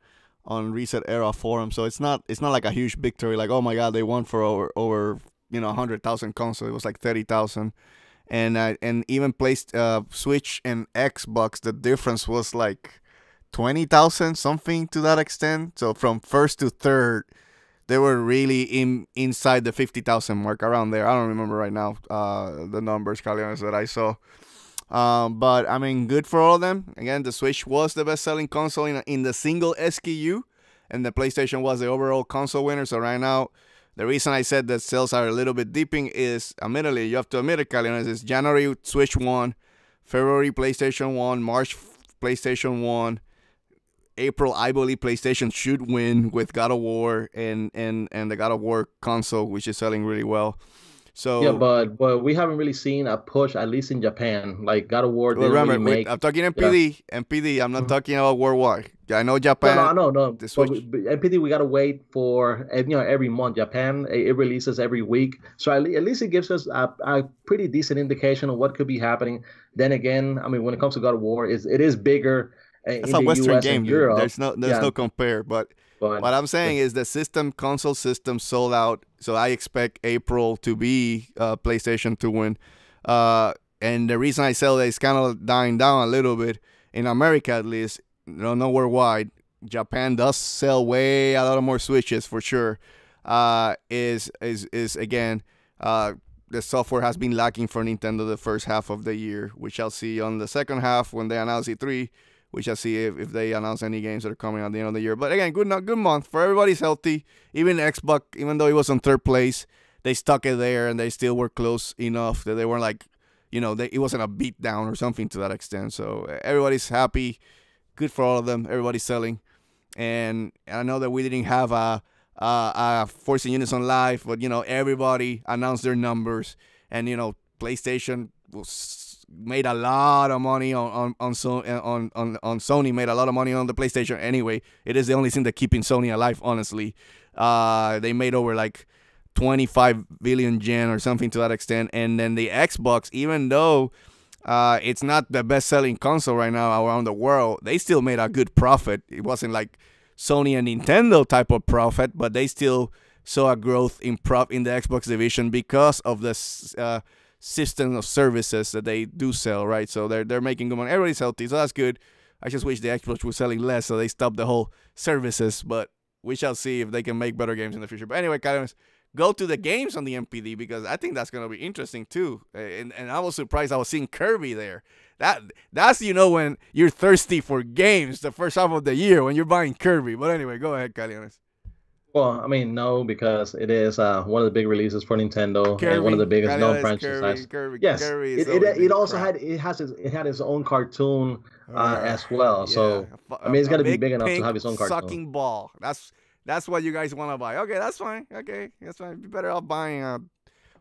Reset Era forum. So it's not like a huge victory. Like, oh my God, they won for over 100,000 consoles. It was like 30,000, and even placed Switch and Xbox. The difference was like 20,000, something to that extent. So from first to third, they were really inside the 50,000 mark, around there. I don't remember right now the numbers, Caleones, that I saw. But I mean, good for all of them. Again, the Switch was the best-selling console in the single SKU, and the PlayStation was the overall console winner. So right now, the reason I said that sales are a little bit dipping is, admittedly, you have to admit it, Caleones, is January Switch won, February PlayStation won, March PlayStation won, April, I believe PlayStation should win with God of War and the God of War console, which is selling really well. So Yeah, but we haven't really seen a push, at least in Japan. Like God of War well, didn't really remember, make. I'm talking Yeah. MPD. I'm not talking about worldwide. I know Japan. No, I know, no. The But, Switch. NPD, we gotta wait for every month. Japan, it releases every week, so at least it gives us a pretty decent indication of what could be happening. Then again, I mean, when it comes to God of War, it is bigger That's in a the Western U.S. and game, dude. Europe. There's Yeah, no compare. But but what I'm saying is the console system sold out. So I expect April to be PlayStation to win. And the reason I sell that is kind of dying down a little bit in America, at least. Not worldwide. Japan does sell way a lot of more Switches for sure. Is again, the software has been lacking for Nintendo the first half of the year. We shall see on the second half when they announce E3. We shall see if they announce any games that are coming at the end of the year. But again, good month for everybody's healthy. Even Xbox, even though it was on third place, they stuck it there and they still were close enough that they weren't like, it wasn't a beat down or something to that extent. So everybody's happy. Good for all of them. Everybody's selling. And I know that we didn't have a Force In Unison live, but everybody announced their numbers, and PlayStation made a lot of money on Sony. Made a lot of money on the PlayStation. Anyway, it is the only thing that keeping Sony alive. Honestly, they made over like 25 billion yen or something to that extent. And then the Xbox, even though it's not the best-selling console right now around the world, they still made a good profit. It wasn't like Sony and Nintendo type of profit, but they still saw a growth in the Xbox division because of the system of services that they do sell, right? So they're making good money. Everybody's healthy, so that's good. I just wish the Xbox was selling less, so they stopped the whole services. But we shall see if they can make better games in the future. But anyway, Caleones, go to the games on the MPD because I think that's gonna be interesting too. And I was surprised I was seeing Kirby there. That's when you're thirsty for games the first half of the year when you're buying Kirby. But anyway, go ahead, Caleones. Well, I mean, no, because it is one of the big releases for Nintendo and one of the biggest known franchises. Yes, Kirby it also had its own cartoon as well. Yeah. So I mean, it's gonna be big enough to have its own cartoon. Sucking ball. That's what you guys want to buy. Okay, that's fine. Okay, that's fine. Be better off buying a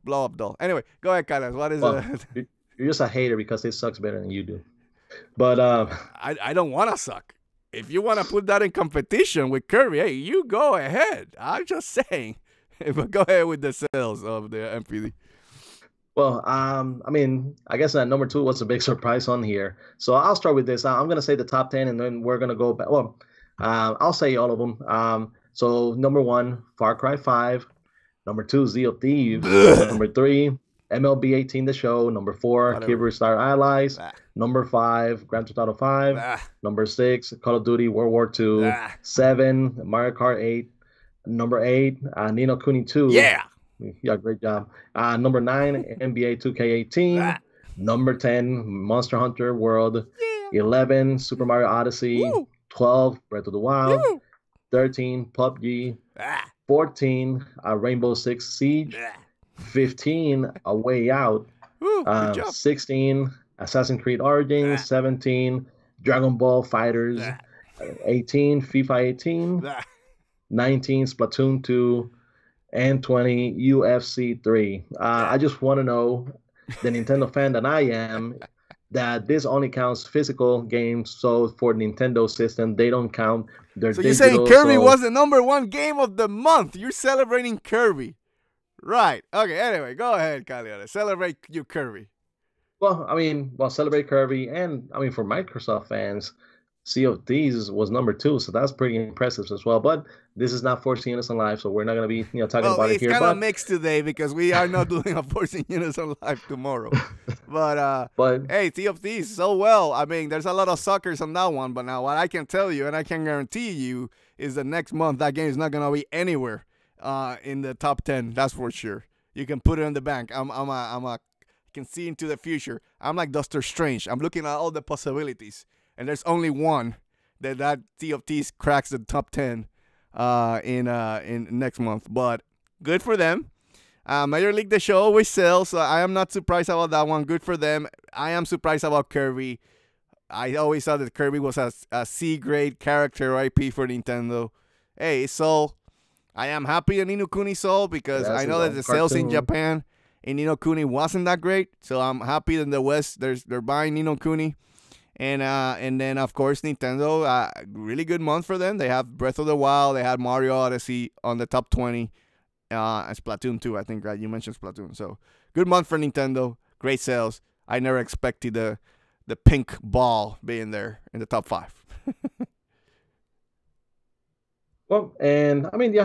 blow up doll. Anyway, go ahead, Caleones. What is it? You're just a hater because it sucks better than you do. But I don't want to suck. If you want to put that in competition with Kirby, hey, you go ahead. I'm just saying. But go ahead with the sales of the MPD. Well, I mean, I guess number 2 was a big surprise on here. So I'll start with this. I'm going to say the top 10, and then we're going to go back. Well, I'll say all of them. So number 1, Far Cry 5. Number 2, Sea of Thieves. Number 3, MLB 18 The Show. Number 4, Keyboard Star Allies. Number 5, Grand Theft Auto 5. Number 6, Call of Duty World War II. 7, Mario Kart 8. Number 8, Ni no Kuni 2. Yeah, great job. Number 9, NBA 2K18. Number 10, Monster Hunter World. 11, Super Mario Odyssey. Woo. 12, Breath of the Wild. Woo. 13, PUBG. 14, Rainbow Six Siege. 15, A Way Out. 16, Assassin's Creed Origins. 17, Dragon Ball Fighters. 18, FIFA 18. 19, Splatoon 2. And 20, UFC 3. I just want to know, the Nintendo fan that I am, that this only counts physical games. So for Nintendo system, they don't count their digital. You're saying Kirby was the number 1 game of the month. You're celebrating Kirby. Right. Okay, anyway, go ahead, Caleones. Celebrate your Kirby. Well, I mean, celebrate Kirby. And, I mean, for Microsoft fans, Sea of Thieves was number 2, so that's pretty impressive as well. But this is not Force In Unison Live, so we're not going to be talking about it here. It's kind of mixed today because we are not doing a Force In Unison Live tomorrow. But hey, Sea of Thieves, so well. I mean, there's a lot of suckers on that one, but now what I can tell you and I can guarantee you is that next month that game is not going to be anywhere in the top 10. That's for sure. You can put it in the bank. I can see into the future. I'm like Doctor Strange. I'm looking at all the possibilities. And there's only one that Sea of Thieves cracks the top 10 in next month. But good for them. Major League The Show always sells, so I am not surprised about that one. Good for them. I am surprised about Kirby. I always thought that Kirby was a C-grade character IP for Nintendo. Hey, so I am happy that Ni no Kuni sold because I know that the sales in Japan in Ni no Kuni wasn't that great. So I'm happy that in the West they're buying Ni no Kuni. And then, of course, Nintendo, really good month for them. They have Breath of the Wild. They had Mario Odyssey on the top 20. And Splatoon 2, I think, right? You mentioned Splatoon. So, good month for Nintendo. Great sales. I never expected the pink ball being there in the top 5. Well, and, I mean,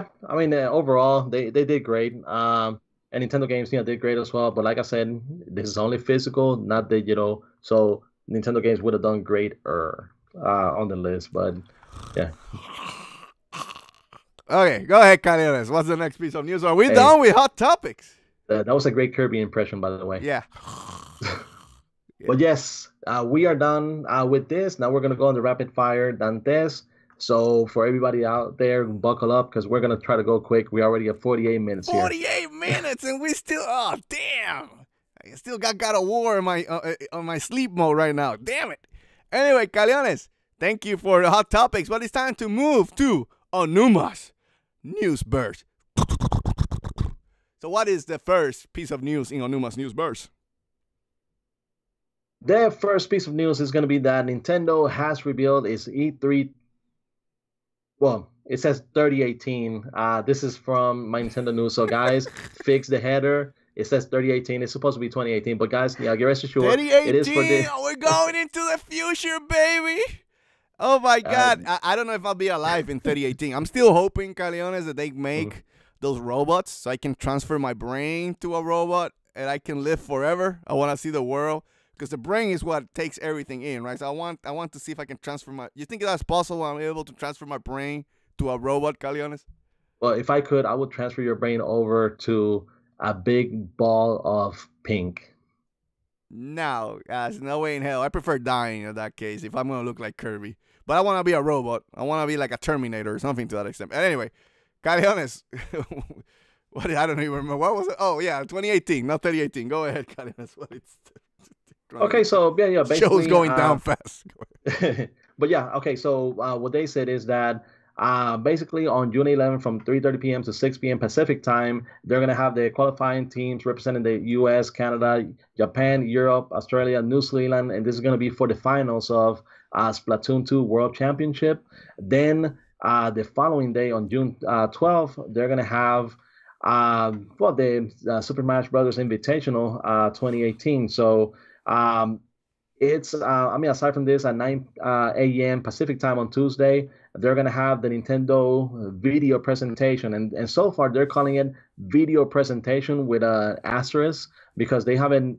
overall, they did great. And Nintendo games, did great as well. But like I said, this is only physical, not digital. So, Nintendo games would have done greater on the list, but yeah. Okay, go ahead, Caleones. What's the next piece of news? Are we done with Hot Topics? That was a great Kirby impression, by the way. Yeah. But yes, we are done with this. Now we're going to go on the rapid fire Dantes. So for everybody out there, buckle up because we're going to try to go quick. We already have 48 minutes here. 48 minutes and we still, oh, damn. I still got God of War on my sleep mode right now. Damn it. Anyway, Caleones, thank you for the Hot Topics, but it's time to move to Onuma's News Burst. So what is the first piece of news in Onuma's News Burst? The first piece of news is going to be that Nintendo has revealed its E3. Well, it says 3018. This is from my Nintendo News. So, guys, fix the header. It says 3018. It's supposed to be 2018. But, guys, get rest assured. It is for this. We're going into the future, baby. Oh, my God. I don't know if I'll be alive in 3018. I'm still hoping, Caleones, that they make those robots so I can transfer my brain to a robot and I can live forever. I want to see the world. because the brain is what takes everything in, right? So I want to see if I can transfer my. You think that's possible? I'm able to transfer my brain to a robot, Caleones? Well, if I could, I would transfer your brain over to a big ball of pink. No, there's no way in hell. I prefer dying in that case if I'm gonna look like Kirby. But I want to be a robot. I want to be like a Terminator or something to that extent. And anyway, Caleones, what I don't even remember. What was it? Oh yeah, 2018, not 2018. Go ahead, Caleones. Okay, so yeah, basically show's going down fast. But yeah, okay, so what they said is that basically on June 11th from 3:30 p.m. to 6 p.m. Pacific time, they're gonna have the qualifying teams representing the U.S., Canada, Japan, Europe, Australia, New Zealand, and this is gonna be for the finals of Splatoon 2 World Championship. Then the following day on June 12th, they're gonna have the Super Smash Brothers Invitational 2018. So it's aside from this, at 9 a.m. Pacific time on Tuesday, they're gonna have the Nintendo video presentation, and so far they're calling it video presentation with an asterisk because they haven't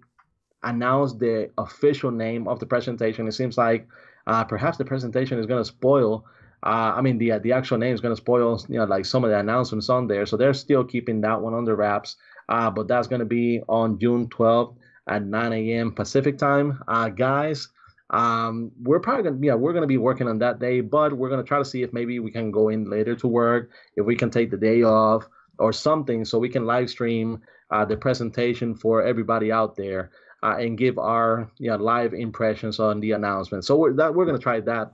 announced the official name of the presentation. It seems like perhaps the presentation is gonna spoil. The actual name is gonna spoil, like some of the announcements on there. So they're still keeping that one under wraps. But that's gonna be on June 12th. At 9 a.m. Pacific time, guys. We're gonna be working on that day, but we're gonna try to see if maybe we can go in later to work, if we can take the day off or something, so we can live stream the presentation for everybody out there and give our live impressions on the announcement. So we're gonna try that.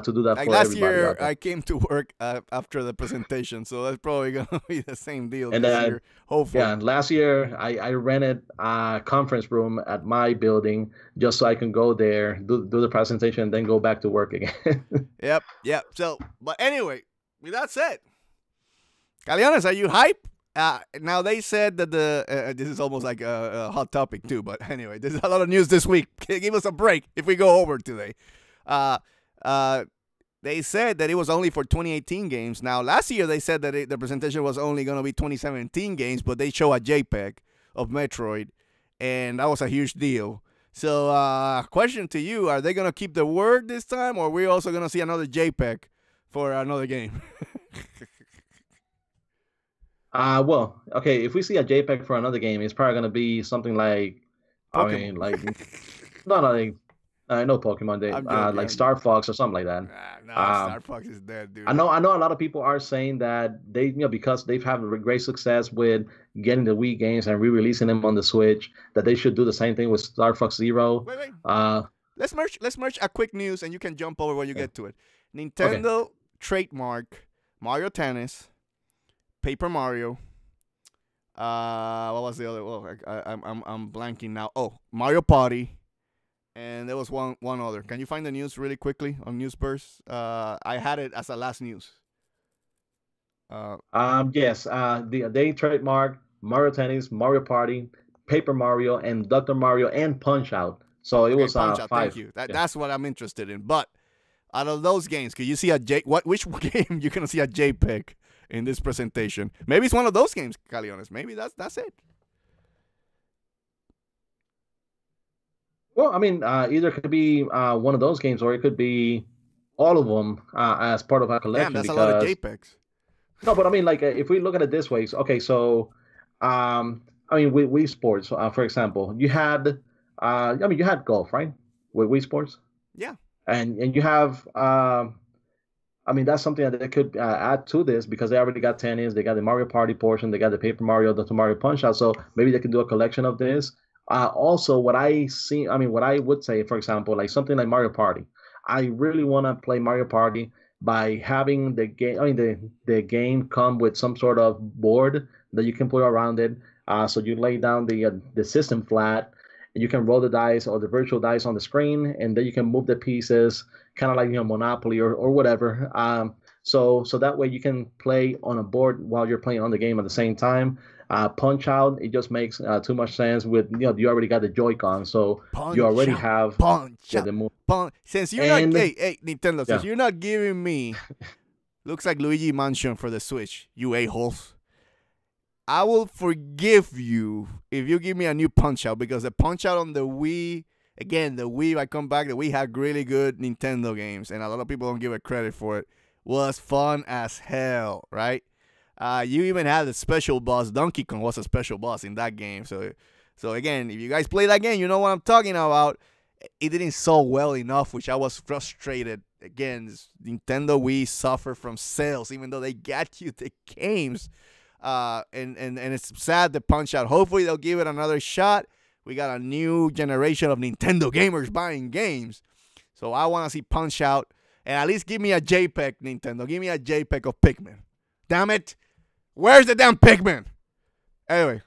To do that like for last everybody. Year, I came to work after the presentation, so that's probably gonna be the same deal and this year. Hopefully, yeah. Last year, I rented a conference room at my building just so I can go there, do the presentation, and then go back to work again. Yep. So, but anyway, with that said, Caleones, are you hype? Now they said that this is almost like a hot topic too, but anyway, there's a lot of news this week. Give us a break if we go over today. They said that it was only for 2018 games. Now, last year they said that the presentation was only going to be 2017 games, but they show a JPEG of Metroid, and that was a huge deal. So, question to you, are they going to keep the word this time, or are we also going to see another JPEG for another game? Well, okay, if we see a JPEG for another game, it's probably going to be something like, no Pokemon Day, like Star Fox or something like that. Star Fox is dead, dude. I know a lot of people are saying that they, because they've had great success with getting the Wii games and re-releasing them on the Switch, that they should do the same thing with Star Fox Zero. Wait. Let's merge a quick news, and you can jump over when you get to it. Nintendo trademark Mario Tennis, Paper Mario. What was the other? Well, I'm blanking now. Oh, Mario Party. And there was one other. Can you find the news really quickly on Newsburst? I had it as a last news. Yes. They trademarked Mario Tennis, Mario Party, Paper Mario, and Dr. Mario and Punch Out. So it was Punch Out, 5. Thank you. That's what I'm interested in. But out of those games, could you see which game you're gonna see a JPEG in this presentation? Maybe it's one of those games, Caleones. Maybe that's it. Well, either it could be one of those games, or it could be all of them as part of our collection. Damn, that's a lot of JPEGs. No, but if we look at it this way, with Wii Sports, for example, you had golf, right? With Wii Sports. Yeah. And you have, that's something that they could add to this because they already got tennis, they got the Mario Party portion, they got the Paper Mario, the Mario Punch Out, so maybe they can do a collection of this. Also, what I would say, for example, like something like Mario Party, I really want to play Mario Party by having the game. The game come with some sort of board that you can put around it. So you lay down the system flat, and you can roll the dice or the virtual dice on the screen, and then you can move the pieces, kind of like Monopoly or whatever. So that way you can play on a board while you're playing on the game at the same time. Punch Out, it just makes too much sense with you already got the Joy-Con, so you already have the move. Since you're not Nintendo, since you're not giving me looks like Luigi Mansion for the Switch, you a-holes, I will forgive you if you give me a new Punch Out, because the Punch Out on the Wii again, the Wii, I come back, the Wii had really good Nintendo games, and a lot of people don't give it credit for it. Was fun as hell, right? You even had a special boss. Donkey Kong was a special boss in that game. So again, if you guys play that game, you know what I'm talking about. It didn't sell well enough, which I was frustrated. Again, Nintendo Wii suffered from sales, even though they got you the games. And it's sad to Punch Out. Hopefully they'll give it another shot. We got a new generation of Nintendo gamers buying games. So I want to see Punch Out. And at least give me a JPEG, Nintendo. Give me a JPEG of Pikmin. Damn it. Where's the damn Pikmin? Anyway,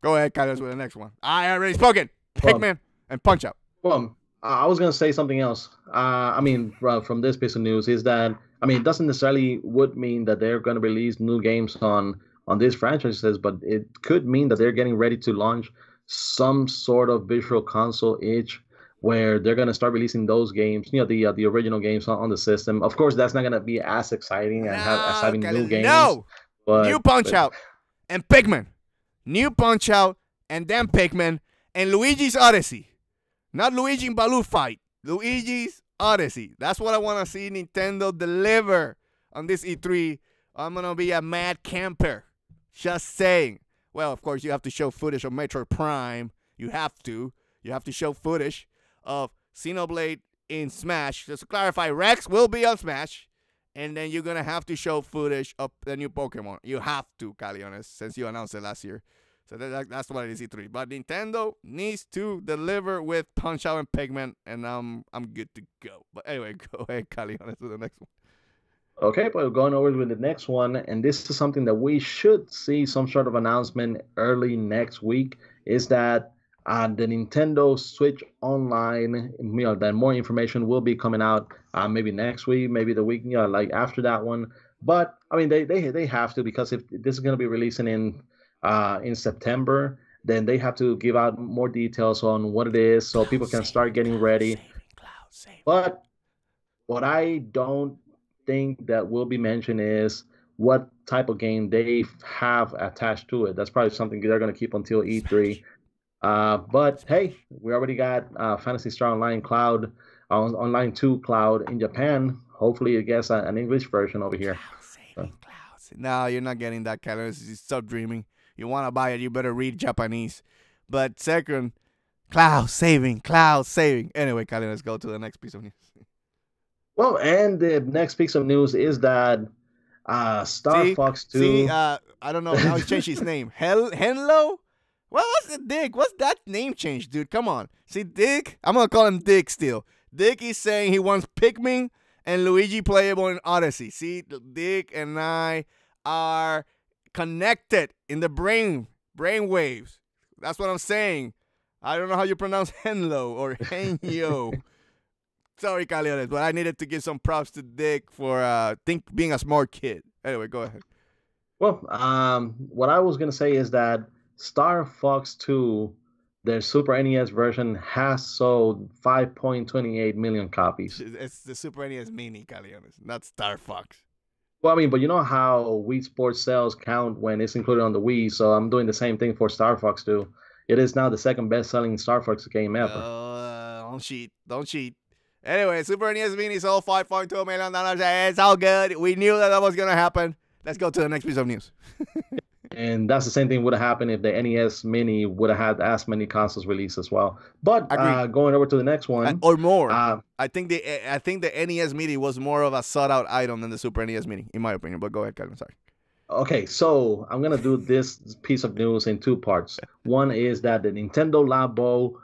go ahead, Carlos, with the next one. I already spoken. Pikmin and Punch Out. Well, I was going to say something else. From this piece of news is that, it doesn't necessarily would mean that they're going to release new games on these franchises, but it could mean that they're getting ready to launch some sort of visual console itch where they're going to start releasing those games, the original games on the system. Of course, that's not going to be as exciting as having new games. No! But, New Punch-Out and Pikmin. New Punch-Out and then Pikmin and Luigi's Odyssey. Not Luigi and Baloo fight. Luigi's Odyssey. That's what I want to see Nintendo deliver on this E3. I'm going to be a mad camper. Just saying. Well, of course, you have to show footage of Metroid Prime. You have to. You have to show footage of Xenoblade in Smash. Just to clarify, Rex will be on Smash. And then you're going to have to show footage of the new Pokemon. You have to, Caleones, since you announced it last year. So that's what it is, E3. But Nintendo needs to deliver with Punch-Out and Pikmin, and I'm good to go. But anyway, go ahead, Caleones, to the next one. Okay, but going over with the next one, and this is something that we should see some sort of announcement early next week, is that the Nintendo Switch Online, that more information will be coming out maybe next week, maybe the week, like after that one. But they have to, because if this is going to be releasing in September, then they have to give out more details on what it is, so people can start getting ready. But what I don't think that will be mentioned is what type of game they have attached to it. That's probably something they're going to keep until E3. But hey, we already got Phantasy Star Online Cloud, Online 2 Cloud in Japan. Hopefully it gets an English version over here. No, you're not getting that, Caleones. Stop dreaming. You want to buy it, you better read Japanese. But second, cloud saving. Anyway, Caleones, let's go to the next piece of news. Well, and the next piece of news is that Star Fox 2. See, I don't know how he changed his name. Henlo? Well, what's the Dick? What's that name change, dude? Come on. See, Dick? I'm going to call him Dick still. Dick is saying he wants Pikmin and Luigi playable in Odyssey. See, Dick and I are connected in the brain waves. That's what I'm saying. I don't know how you pronounce Henlo or Henyo. Sorry, Caleones, but I needed to give some props to Dick for being a smart kid. Anyway, go ahead. Well, what I was going to say is that Star Fox 2, their Super NES version, has sold 5.28 million copies. It's the Super NES Mini, Caleones, not Star Fox. Well, but you know how Wii Sports sales count when it's included on the Wii, so I'm doing the same thing for Star Fox 2. It is now the second best-selling Star Fox game ever. Don't cheat. Anyway, Super NES Mini sold $5.2 million. It's all good. We knew that was going to happen. Let's go to the next piece of news. And that's the same thing would have happened if the NES Mini would have had as many consoles released as well. But going over to the next one, or more. I think the NES Mini was more of a sought-out item than the Super NES Mini, in my opinion. But go ahead, Kevin. Sorry. Okay, so I'm gonna do this piece of news in two parts. One is that the Nintendo Labo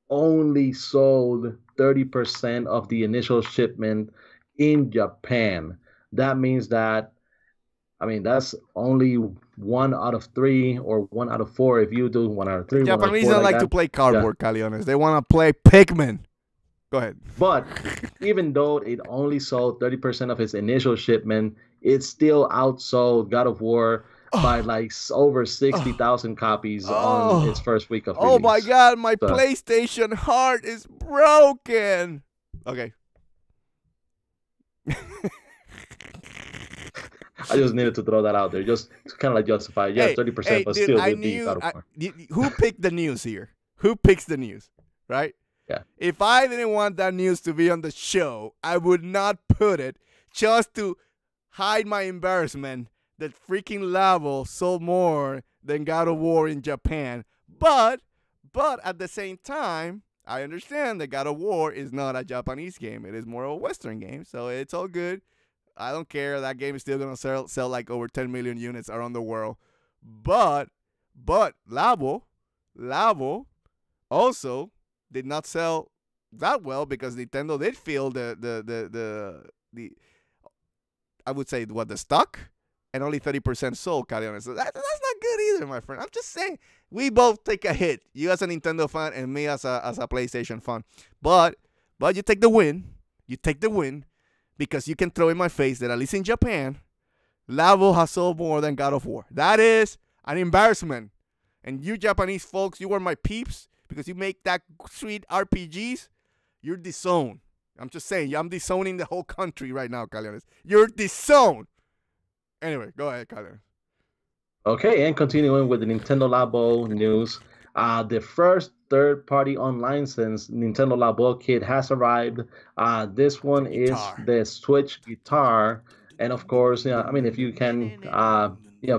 only sold 30% of the initial shipment in Japan. That means that, that's only 1 out of 3 or 1 out of 4 if you do 1 out of 3. Japanese don't like to play cardboard, Caleones. They want to play Pikmin. Go ahead. But even though it only sold 30% of its initial shipment, it still outsold God of War by over 60,000 copies on its first week of release. Oh my God, my PlayStation heart is broken. Okay. I just needed to throw that out there, just to kind of like justify. Yeah, 30%, but dude, still did beat God of War. Who picked the news here? Who picks the news, right? Yeah. If I didn't want that news to be on the show, I would not put it just to hide my embarrassment that freaking Labo sold more than God of War in Japan. But at the same time, I understand that God of War is not a Japanese game. It is more of a Western game, so it's all good. I don't care. That game is still going to sell like over 10 million units around the world. But Labo also did not sell that well because Nintendo did feel the I would say the stock, and only 30% sold, Caleones. So that's not good either, my friend. I'm just saying, we both take a hit. You as a Nintendo fan and me as a PlayStation fan. But you take the win. You take the win because you can throw in my face that at least in Japan, Labo has sold more than God of War. That is an embarrassment. And you Japanese folks, you were my peeps because you make that sweet RPGs. You're disowned. I'm just saying, I'm disowning the whole country right now, Caleones. You're disowned. Anyway, go ahead, Caleones. Okay, and continuing with the Nintendo Labo news, the first third-party unlicensed Nintendo Labo kit has arrived. This one is the Switch guitar, and of course, I mean, if you can,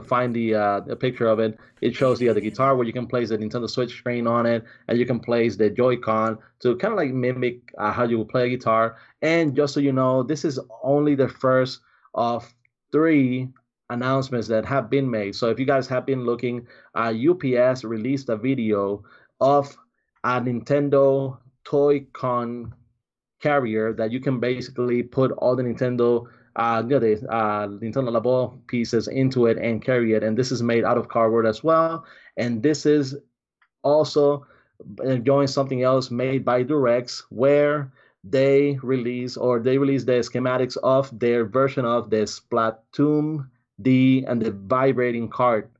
find the picture of it, it shows the guitar where you can place the Nintendo Switch screen on it, and you can place the Joy-Con to kind of like mimic how you would play a guitar. And just so you know, this is only the first of 3 announcements that have been made. So if you guys have been looking, UPS released a video of a Nintendo Toy-Con carrier that you can basically put all the Nintendo Nintendo Labo pieces into it and carry it. And this is made out of cardboard as well. And this is also enjoying something else made by Durex, where they release the schematics of their version of the Splatoon D and the vibrating cart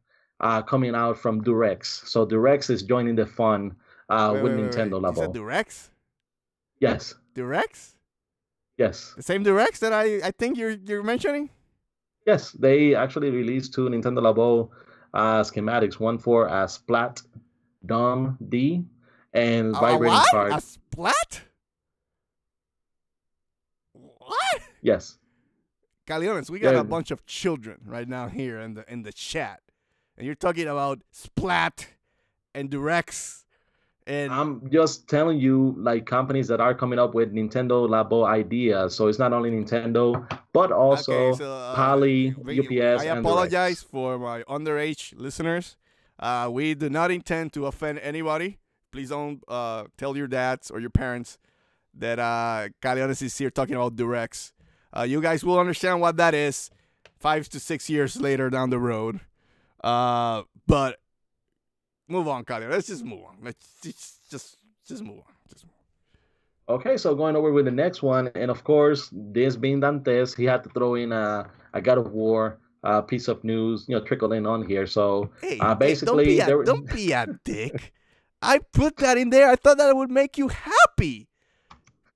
coming out from Durex. So Durex is joining the fun with Nintendo Labo. You said Durex? Yes. Durex? Yes. The same Durex that I think you're mentioning? Yes, they actually released 2 Nintendo Labo schematics, one for a Splat Dom D and vibrating cart. A Splat? What? Yes. Caleones, we got a bunch of children right now here in the chat, and you're talking about Splat and Durex. And I'm just telling you, like, companies that are coming up with Nintendo Labo ideas. So it's not only Nintendo, but also Poly, UPS, I and apologize Durex. for my underage listeners. We do not intend to offend anybody. Please don't tell your dads or your parents that Caleones is here talking about Durex. You guys will understand what that is 5 to 6 years later down the road. But move on, Caleones. Let's just move on. Let's just move on. Okay, so going over with the next one, and of course, this being Dantes, he had to throw in a God of War piece of news, trickle in on here. So basically, don't be a dick. I put that in there. I thought that it would make you happy.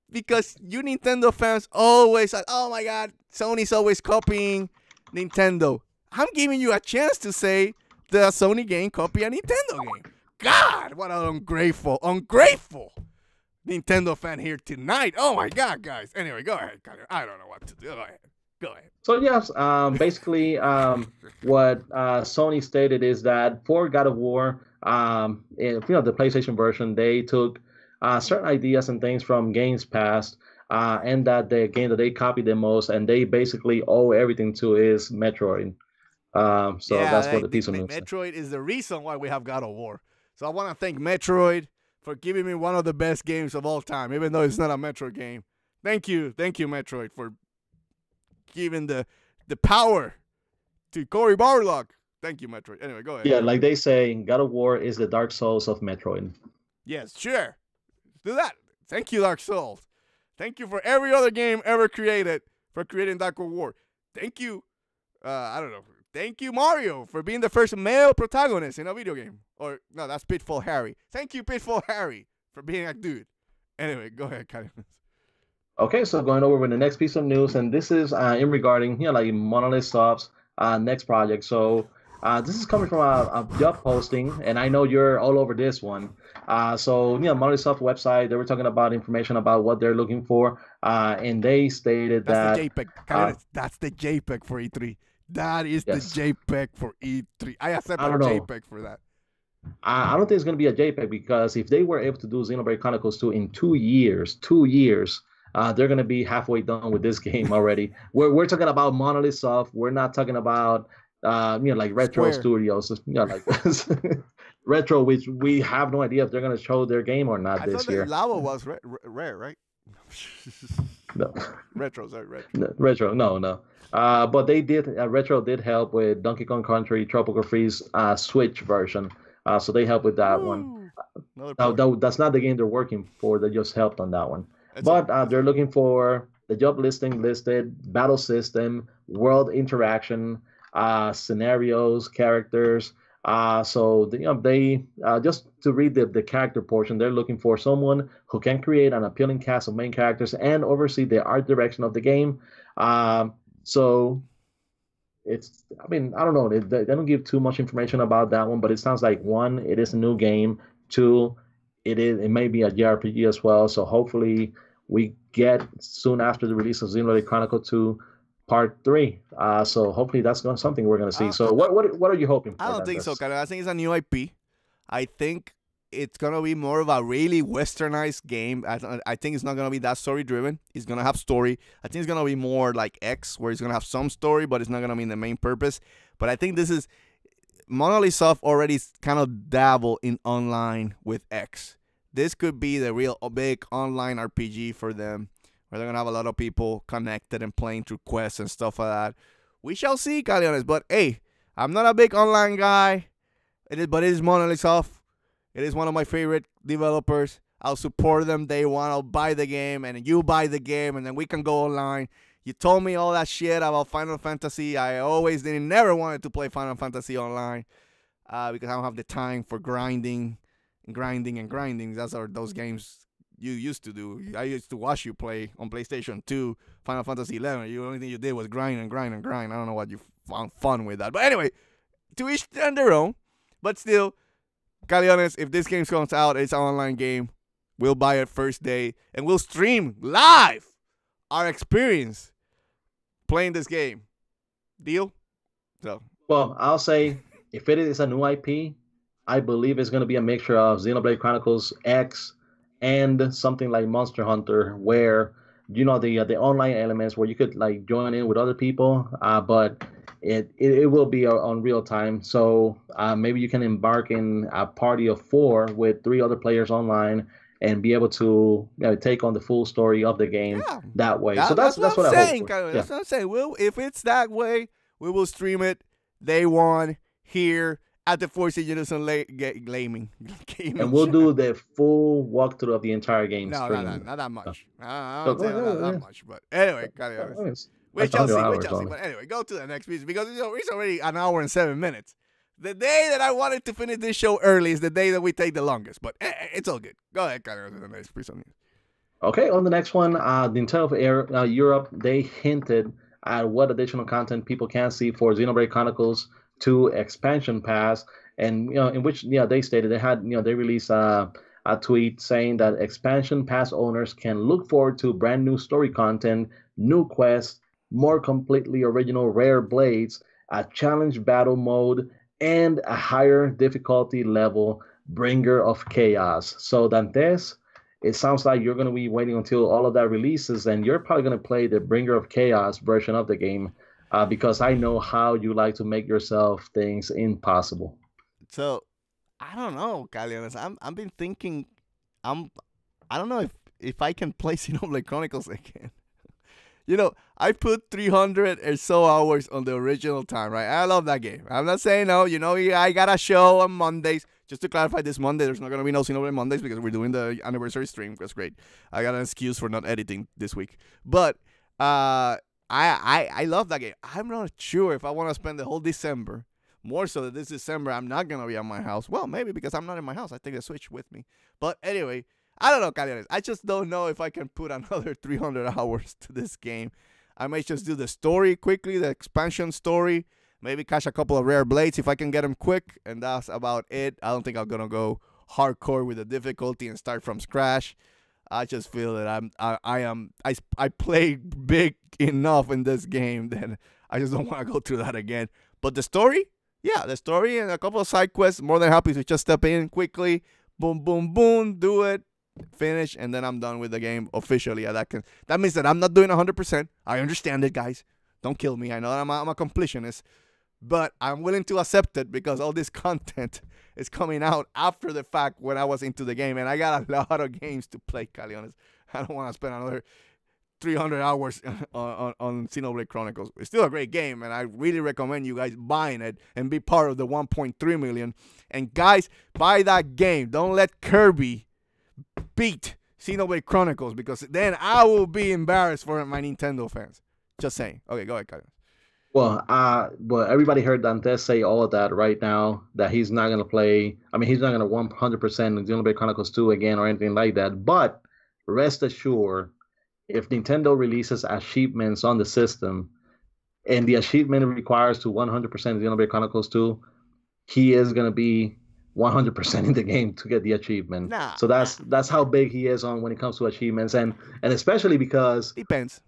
Because you Nintendo fans always like, oh my God, Sony's always copying Nintendo. I'm giving you a chance to say the Sony game copy a Nintendo game. God, what an ungrateful Nintendo fan here tonight. Oh my God, guys. Anyway, go ahead, Connor. I don't know what to do. Go ahead. So yes, basically, what Sony stated is that for God of War, the PlayStation version, they took certain ideas and things from games past, and that the game that they copied the most, and they basically owe everything to is Metroid. That's what the piece of news. Metroid is the reason why we have God of War. So I want to thank Metroid for giving me one of the best games of all time, even though it's not a Metroid game. Thank you, Metroid, for giving the power to Cory Barlog. Thank you, Metroid. Anyway, go ahead. Yeah, like they say, God of War is the Dark Souls of Metroid. Yes, sure. Do that. Thank you, Dark Souls. Thank you for every other game ever created for creating Dark War. Thank you. Thank you, Mario, for being the first male protagonist in a video game. Or, no, that's Pitfall Harry. Thank you, Pitfall Harry, for being a dude. Anyway, go ahead, Kyle. Okay, so going over with the next piece of news, and this is in regarding, like Monolith Soft's next project. So This is coming from a job posting, and I know you're all over this one. So, Monolith Soft website, they were talking about information about what they're looking for, and they stated That's that. the JPEG. Caleones, that's the JPEG for E3. That is Yes. the JPEG for E3. I accept I a don't know. JPEG for that. I don't think it's going to be a JPEG because if they were able to do Xenoblade Chronicles 2 in 2 years, they're going to be halfway done with this game already. We're talking about Monolith Soft. We're not talking about like Retro Square. Studios, like Retro, which we have no idea if they're going to show their game or not I this thought year. that Lava was rare, right? No. Retro, sorry, Retro. No, Retro, no. But they did. Retro did help with Donkey Kong Country Tropical Freeze Switch version. So they helped with that one. That's not the game they're working for. They just helped on that one. But they're looking for the job listing listed, battle system, world interaction, scenarios, characters. So they just to read the character portion, they're looking for someone who can create an appealing cast of main characters and oversee the art direction of the game. So it's, I don't know. They don't give too much information about that one, but it sounds like one, it is a new game. Two, it may be a JRPG as well. So hopefully we get soon after the release of Xenoblade Chronicle 2 Part 3. So hopefully that's something we're going to see. So what are you hoping for? I don't think so, Carlos. I think it's a new IP. I think it's going to be more of a really westernized game. I think it's not going to be that story-driven. It's going to have story. I think it's going to be more like X, where it's going to have some story, but it's not going to be the main purpose. But I think this is... Monolith Soft already kind of dabble in online with X. This could be the real big online RPG for them, where they're going to have a lot of people connected and playing through quests and stuff like that. We shall see, Caleones. But, hey, I'm not a big online guy, but it is Monolith Soft. It is one of my favorite developers. I'll support them day one. I'll buy the game, and you buy the game, and then we can go online. You told me all that shit about Final Fantasy. I never wanted to play Final Fantasy online because I don't have the time for grinding. That's those games you used to do. I used to watch you play on PlayStation 2, Final Fantasy 11. The only thing you did was grind. I don't know what you found fun with that. But anyway, to each their own. But still, Caleones, if this game comes out, it's an online game. We'll buy it first day, and we'll stream live our experience playing this game. Deal? So. Well, I'll say if it is a new IP, I believe it's going to be a mixture of Xenoblade Chronicles X and something like Monster Hunter, where the online elements where you could like join in with other people, but it will be on real time. So maybe you can embark in a party of 4 with 3 other players online and be able to take on the full story of the game that way. So that's what I'm saying. That's what I'm saying. If it's that way, we will stream it day one here at the Force In Unison gaming. And we'll do the full walkthrough of the entire game. No, not that much. I don't say not that much. But anyway, we shall see. But anyway, go to the next piece because it's already an hour and 7 minutes. The day that I wanted to finish this show early is the day that we take the longest. But it's all good. Go ahead, Carlos, to the next piece on news. Okay, on the next one, Nintendo Europe, they hinted at what additional content people can see for Xenoblade Chronicles 2 Expansion Pass, and in which they stated they released a tweet saying that Expansion Pass owners can look forward to brand new story content, new quests, more completely original rare blades, a challenge battle mode, and a higher difficulty level, Bringer of Chaos. So Dantes, it sounds like you're going to be waiting until all of that releases, and you're probably going to play the Bringer of Chaos version of the game, because I know how you like to make yourself things impossible. So, I don't know, Caleones. I've been thinking, I don't know if I can play Xenoblade Chronicles again. I put 300 or so hours on the original time, right? I love that game. I'm not saying no. I got a show on Mondays. Just to clarify, this Monday, there's not going to be no Xenoblade Mondays because we're doing the anniversary stream. That's great. I got an excuse for not editing this week. But I love that game. I'm not sure if I want to spend the whole December. More so that this December, I'm not going to be at my house. Well, maybe because I'm not in my house. I take the Switch with me. But anyway, I don't know, Caleones. I just don't know if I can put another 300 hours to this game. I might just do the story quickly, the expansion story, Maybe catch a couple of rare blades if I can get them quick, and that's about it. I don't think I'm gonna go hardcore with the difficulty and start from scratch. I just feel that I played big enough in this game that I just don't want to go through that again. But the story, yeah, the story and a couple of side quests, more than happy to just step in quickly, boom, boom, boom, do it, finish, and then I'm done with the game officially. That means that I'm not doing 100%. I understand it, guys. Don't kill me. I know I'm a completionist, but I'm willing to accept it because all this content is coming out after the fact when I was into the game, and I got a lot of games to play, Caleones. I don't want to spend another 300 hours on Xenoblade Chronicles. It's still a great game, and I really recommend you guys buying it and be part of the 1.3 million. And guys, buy that game. Don't let Kirby beat Xenoblade Chronicles, because then I will be embarrassed for my Nintendo fans. Just saying. Okay, go ahead, Kyle. Well, everybody heard Dantes say all of that right now, that he's not going to play. I mean, he's not going to 100% in Xenoblade Chronicles 2 again or anything like that. But rest assured, if Nintendo releases achievements on the system and the achievement requires to 100% Xenoblade Chronicles 2, he is going to be 100% in the game to get the achievement. So that's how big he is on when it comes to achievements, and especially because depends.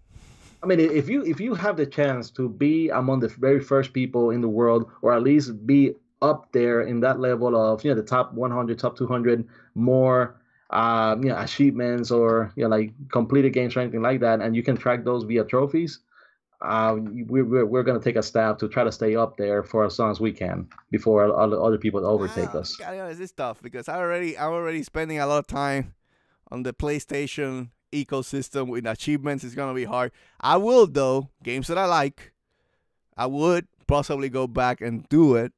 I mean, if you have the chance to be among the very first people in the world, or at least be up there in that level of, the top 100, top 200 more achievements, or like completed games or anything like that, and you can track those via trophies, we're going to take a stab to try to stay up there for as long as we can before other people overtake us. This is tough because I'm already spending a lot of time on the PlayStation ecosystem with achievements. It's going to be hard. I will, though, games that I like, I would possibly go back and do it.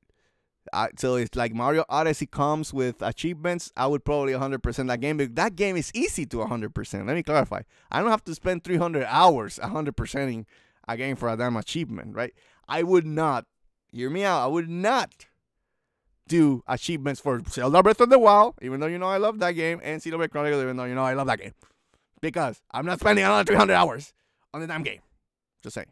So it's like Mario Odyssey comes with achievements. I would probably 100% that game. But that game is easy to 100%. Let me clarify. I don't have to spend 300 hours 100%ing a game for a damn achievement, right? I would not, hear me out, I would not do achievements for Zelda Breath of the Wild, even though I love that game, and Xenoblade Chronicles, even though I love that game. Because I'm not spending another 300 hours on the damn game. Just saying.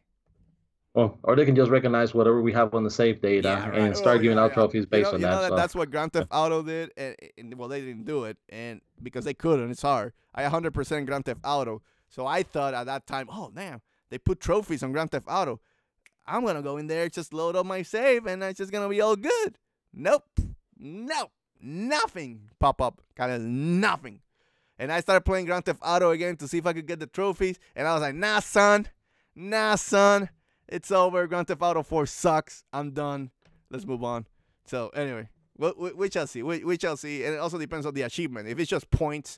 Well, or they can just recognize whatever we have on the save data and start giving out trophies based on that. That's what Grand Theft Auto did. And well, they didn't do it, and because they couldn't. It's hard. I 100% Grand Theft Auto. So I thought at that time, oh, damn, they put trophies on Grand Theft Auto. I'm going to go in there, just load up my save, and it's just going to be all good. Nope. Nothing pop up. Kind of nothing. And I started playing Grand Theft Auto again to see if I could get the trophies. And I was like, nah, son. It's over. Grand Theft Auto 4 sucks. I'm done. Let's move on. So, anyway, we shall see. We shall see. And it also depends on the achievement. If it's just points,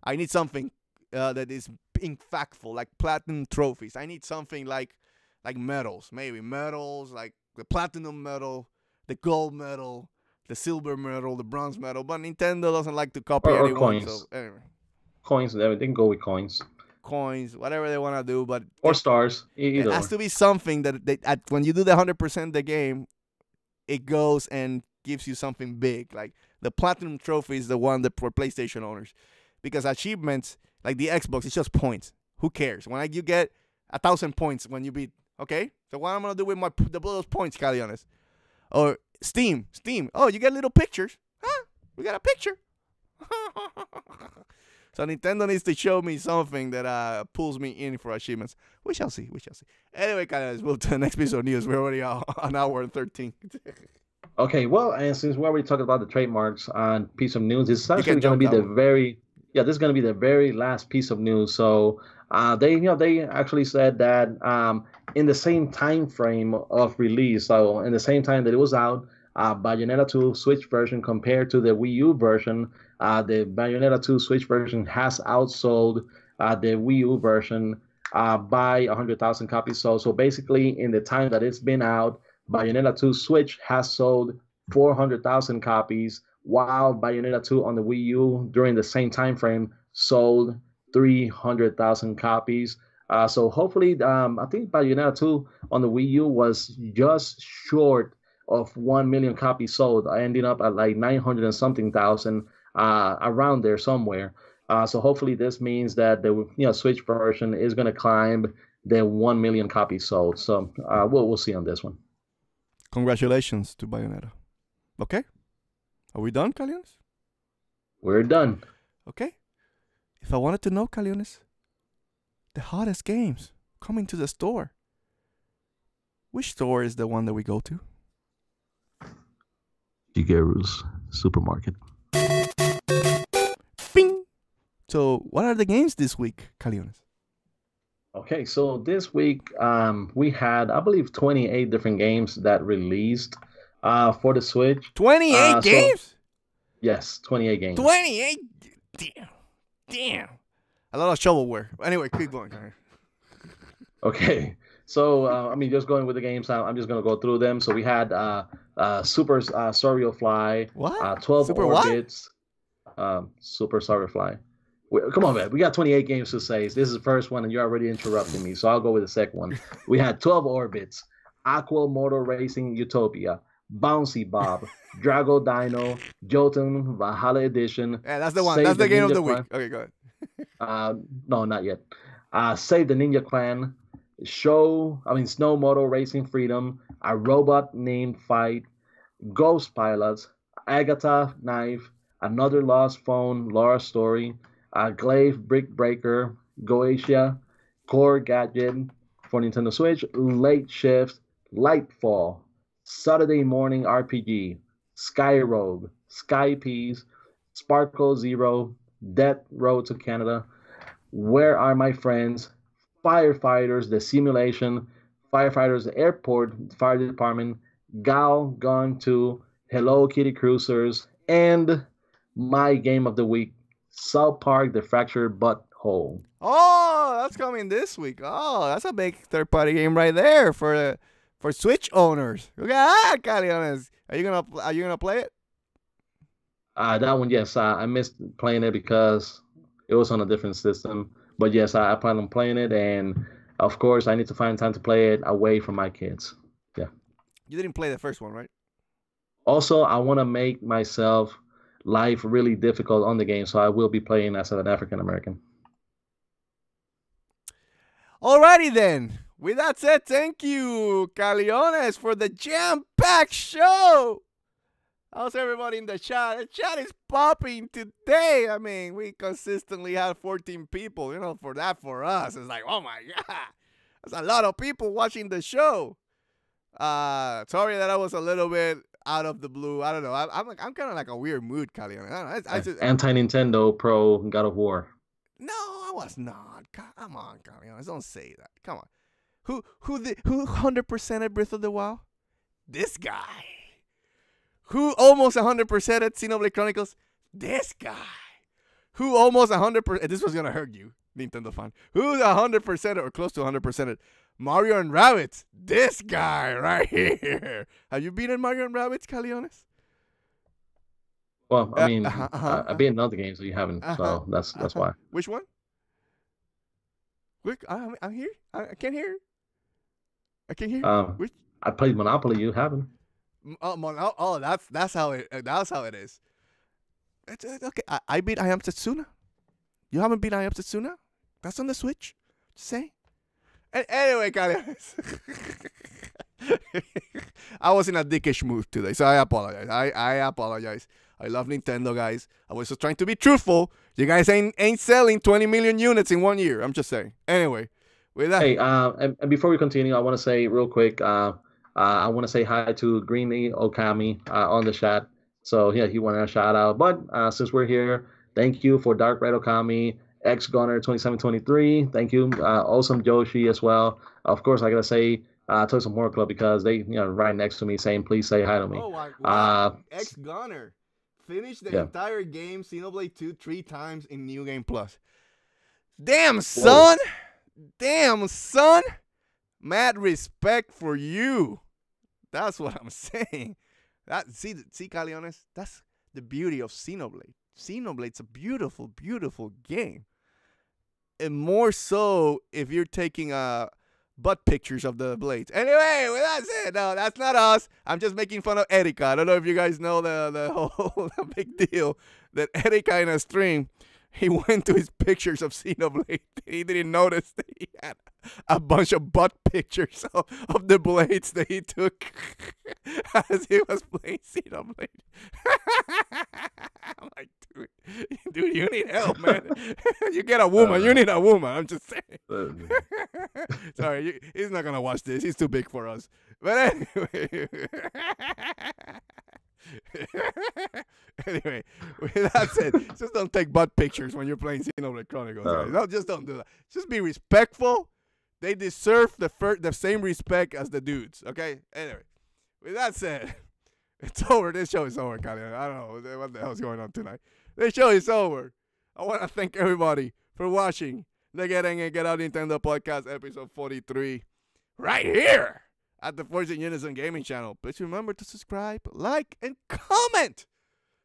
I need something that is impactful, like platinum trophies. I need something like medals. Maybe medals, like the platinum medal, the gold medal, the silver medal, the bronze medal, but Nintendo doesn't like to copy anyone. Coins. So anyway, coins. They can go with coins. Coins, whatever they want to do, but or stars. Either. It has to be something that when you do the 100% the game, it goes and gives you something big. Like the platinum trophy is the one that for PlayStation owners, because achievements like the Xbox, it's just points. Who cares? When you get 1,000 points when you beat. Okay, so what I'm gonna do with those points, Caleones? Or Steam. Oh, you get little pictures. Huh? We got a picture. So Nintendo needs to show me something that pulls me in for achievements. We shall see. Anyway, guys, we'll move to the next piece of news. We're already an hour and 13. Okay, well, and since we're already talking about the trademarks on piece of news, it's actually going to be this is going to be the very last piece of news. So they actually said that in the same time frame of release, so in the same time that it was out, Bayonetta 2 Switch version compared to the Wii U version, the Bayonetta 2 Switch version has outsold the Wii U version by 100,000 copies. So basically, in the time that it's been out, Bayonetta 2 Switch has sold 400,000 copies, while Bayonetta 2 on the Wii U during the same time frame sold 300,000 copies. So hopefully, I think Bayonetta 2 on the Wii U was just short of 1 million copies sold, ending up at like 900 and something thousand, around there somewhere. So hopefully this means that the Switch version is going to climb the 1 million copies sold. So we'll see on this one. Congratulations to Bayonetta. Okay? Are we done, Caleones? We're done. Okay. If I wanted to know, Caleones, the hottest games coming to the store, which store is the one that we go to? Shigeru's Supermarket. Bing! So, what are the games this week, Caleones? Okay, so this week we had, I believe, 28 different games that released for the Switch. 28 games? Yes, 28 games. 28? Damn. A lot of shovelware. Anyway, keep going. Okay, so just going with the games, I'm just gonna go through them. So we had Super Sorry Fly, What? 12 Super Orbits, Super Sorry Fly. Come on, man. We got 28 games to say. This is the first one, and you're already interrupting me, so I'll go with the second one. We had 12 Orbits, Aqua Motor Racing Utopia, Bouncy Bob, Drago Dino, Jotun Valhalla Edition. Yeah, that's the one. That's the game of the week. Okay, go ahead. No, not yet. Save the Ninja Clan, Snow Moto Racing Freedom, A Robot Named Fight, Ghost Pilots, Agatha Knife, Another Lost Phone, Laura Story, Glaive Brick Breaker, Goetia, Core Gadget for Nintendo Switch, Late Shift, Lightfall, Saturday Morning RPG, Sky Rogue, Sky Peas, Sparkle Zero, Death Road to Canada, Where Are My Friends, Firefighters, The Simulation, Firefighters Airport Fire Department, Gal Gone 2, Hello Kitty Cruisers, and my game of the week, South Park, The Fractured Butthole. Oh, that's coming this week. Oh, that's a big third-party game right there for Switch owners. Look at that, Caleones. Are you gonna play it? That one, yes. I missed playing it because it was on a different system. But yes, I plan on playing it, and of course, I need to find time to play it away from my kids. Yeah. You didn't play the first one, right? Also, I want to make myself life really difficult on the game, so I will be playing as an African American. Alrighty then. With that said, thank you, Caleones, for the jam-packed show. How's everybody in the chat? The chat is popping today. I mean, we consistently have 14 people. For us, it's like, oh my God. That's a lot of people watching the show. Sorry that I was a little bit out of the blue. I don't know. I'm kind of like a weird mood, Caleones. I just anti-Nintendo pro God of War. No, I was not. Come on, Caleones. Don't say that. Come on. Who 100%ed Breath of the Wild? This guy. Who almost 100% at Xenoblade Chronicles? This guy. Who almost 100%? This was gonna hurt you, Nintendo fan. Who's 100% or close to 100% at Mario and Rabbids? This guy right here. Have you beaten Mario and Rabbids, Caleones? Well, I mean, I've beaten other games that you haven't, so that's why. Which one? Quick, I'm here. I can't hear. I can't hear. Which? I played Monopoly. You haven't. Oh, that's how it is. It's okay. I beat I Am Setsuna. You haven't beat I Am Setsuna? That's on the Switch. Just say. Anyway, guys. I was in a dickish mood today, so I apologize. I apologize. I love Nintendo, guys. I was just trying to be truthful. You guys ain't selling 20 million units in 1 year. I'm just saying. Anyway, with that. Hey, and before we continue, I want to say real quick. I want to say hi to Greeny Okami on the chat. So yeah, he wanted a shout out. But since we're here, thank you for Dark Red Okami, X Gunner 2723. Thank you, Awesome Joshi as well. Of course, I gotta say Toys and More Club because they right next to me saying please say hi to me. Oh wow. X Gunner finished the entire game Xenoblade 2 3 times in New Game Plus. Damn son. Whoa. Damn son. Mad respect for you. That's what I'm saying. See, Caleones, that's the beauty of Xenoblade. Xenoblade's a beautiful, beautiful game. And more so if you're taking butt pictures of the blades. Anyway, well, that's it. No, that's not us. I'm just making fun of Erika. I don't know if you guys know the whole big deal that Erika in a stream he went to his pictures of Xenoblade. He didn't notice that he had a bunch of butt pictures of the blades that he took as he was playing Xenoblade. I'm like, dude, you need help, man. You get a woman, you need a woman. I'm just saying. Sorry, he's not going to watch this. He's too big for us. But anyway. Anyway, with that said, just don't take butt pictures when you're playing Xenoblade Chronicles. Right? No, just don't do that. Just be respectful. They deserve the same respect as the dudes. Okay. Anyway, with that said, it's over. This show is over, Caleones. I don't know what the hell's going on tonight. This show is over. I want to thank everybody for watching the Get In and Get Out Nintendo Podcast, episode 43, right here at the Force In Unison Gaming channel. Please remember to subscribe, like, and comment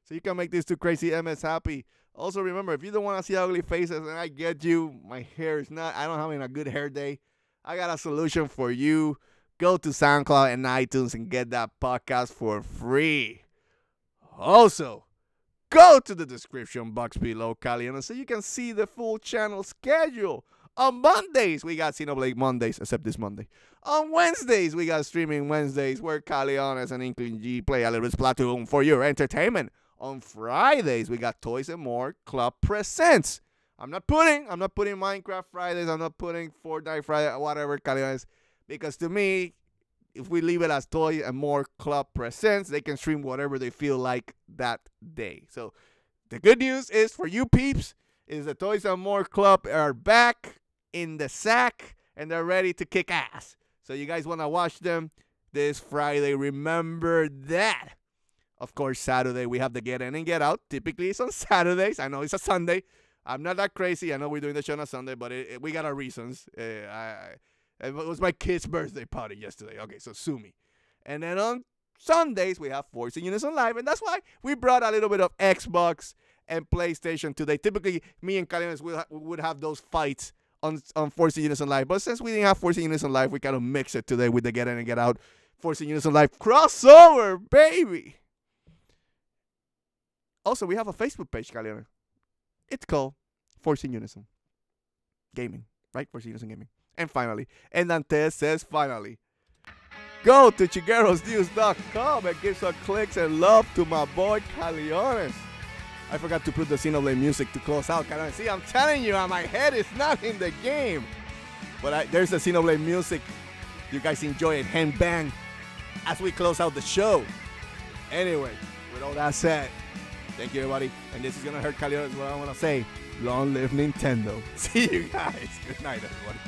so you can make these two crazy MS happy. Also remember, if you don't want to see ugly faces, and I get you, my hair is not, I don't have a good hair day, I got a solution for you. Go to SoundCloud and iTunes and get that podcast for free. Also, go to the description box below, Caleones, so you can see the full channel schedule. On Mondays, we got Xenoblade Mondays, except this Monday. On Wednesdays, we got Streaming Wednesdays, where Caleones and Inkling G play a little bit Splatoon for your entertainment. On Fridays, we got Toys and More Club Presents. I'm not putting Minecraft Fridays, I'm not putting Fortnite Friday, whatever, Caleones, because to me, if we leave it as Toy and More Club Presents, they can stream whatever they feel like that day. So the good news is for you peeps, is the Toys and More Club are back in the sack and they're ready to kick ass. So you guys want to watch them this Friday, remember that. Of course, Saturday we have the Get In and Get Out. Typically it's on Saturdays. I know it's a Sunday. I'm not that crazy. I know we're doing the show on a Sunday, but we got our reasons. It was my kid's birthday party yesterday. Okay, so sue me. And then on Sundays, we have Force In Unison Live, and that's why we brought a little bit of Xbox and PlayStation today. Typically, me and Caleones would have those fights on Force In Unison Live, but since we didn't have Force In Unison Live, we kind of mix it today with the Get In and Get Out Force In Unison Live crossover, baby! Also, we have a Facebook page, Caleones. It's called Force In Unison Gaming, right? Force In Unison Gaming. And finally, and Dantes says finally, go to chiguerosnews.com and give some clicks and love to my boy Caleones. I forgot to put the Xenoblade music to close out, Caleones. See, I'm telling you, my head is not in the game. But there's the Xenoblade music. You guys enjoy it, hand bang, as we close out the show. Anyway, with all that said, thank you, everybody. And this is going to hurt Caleones, what I want to say. Long live Nintendo. See you guys. Good night, everybody.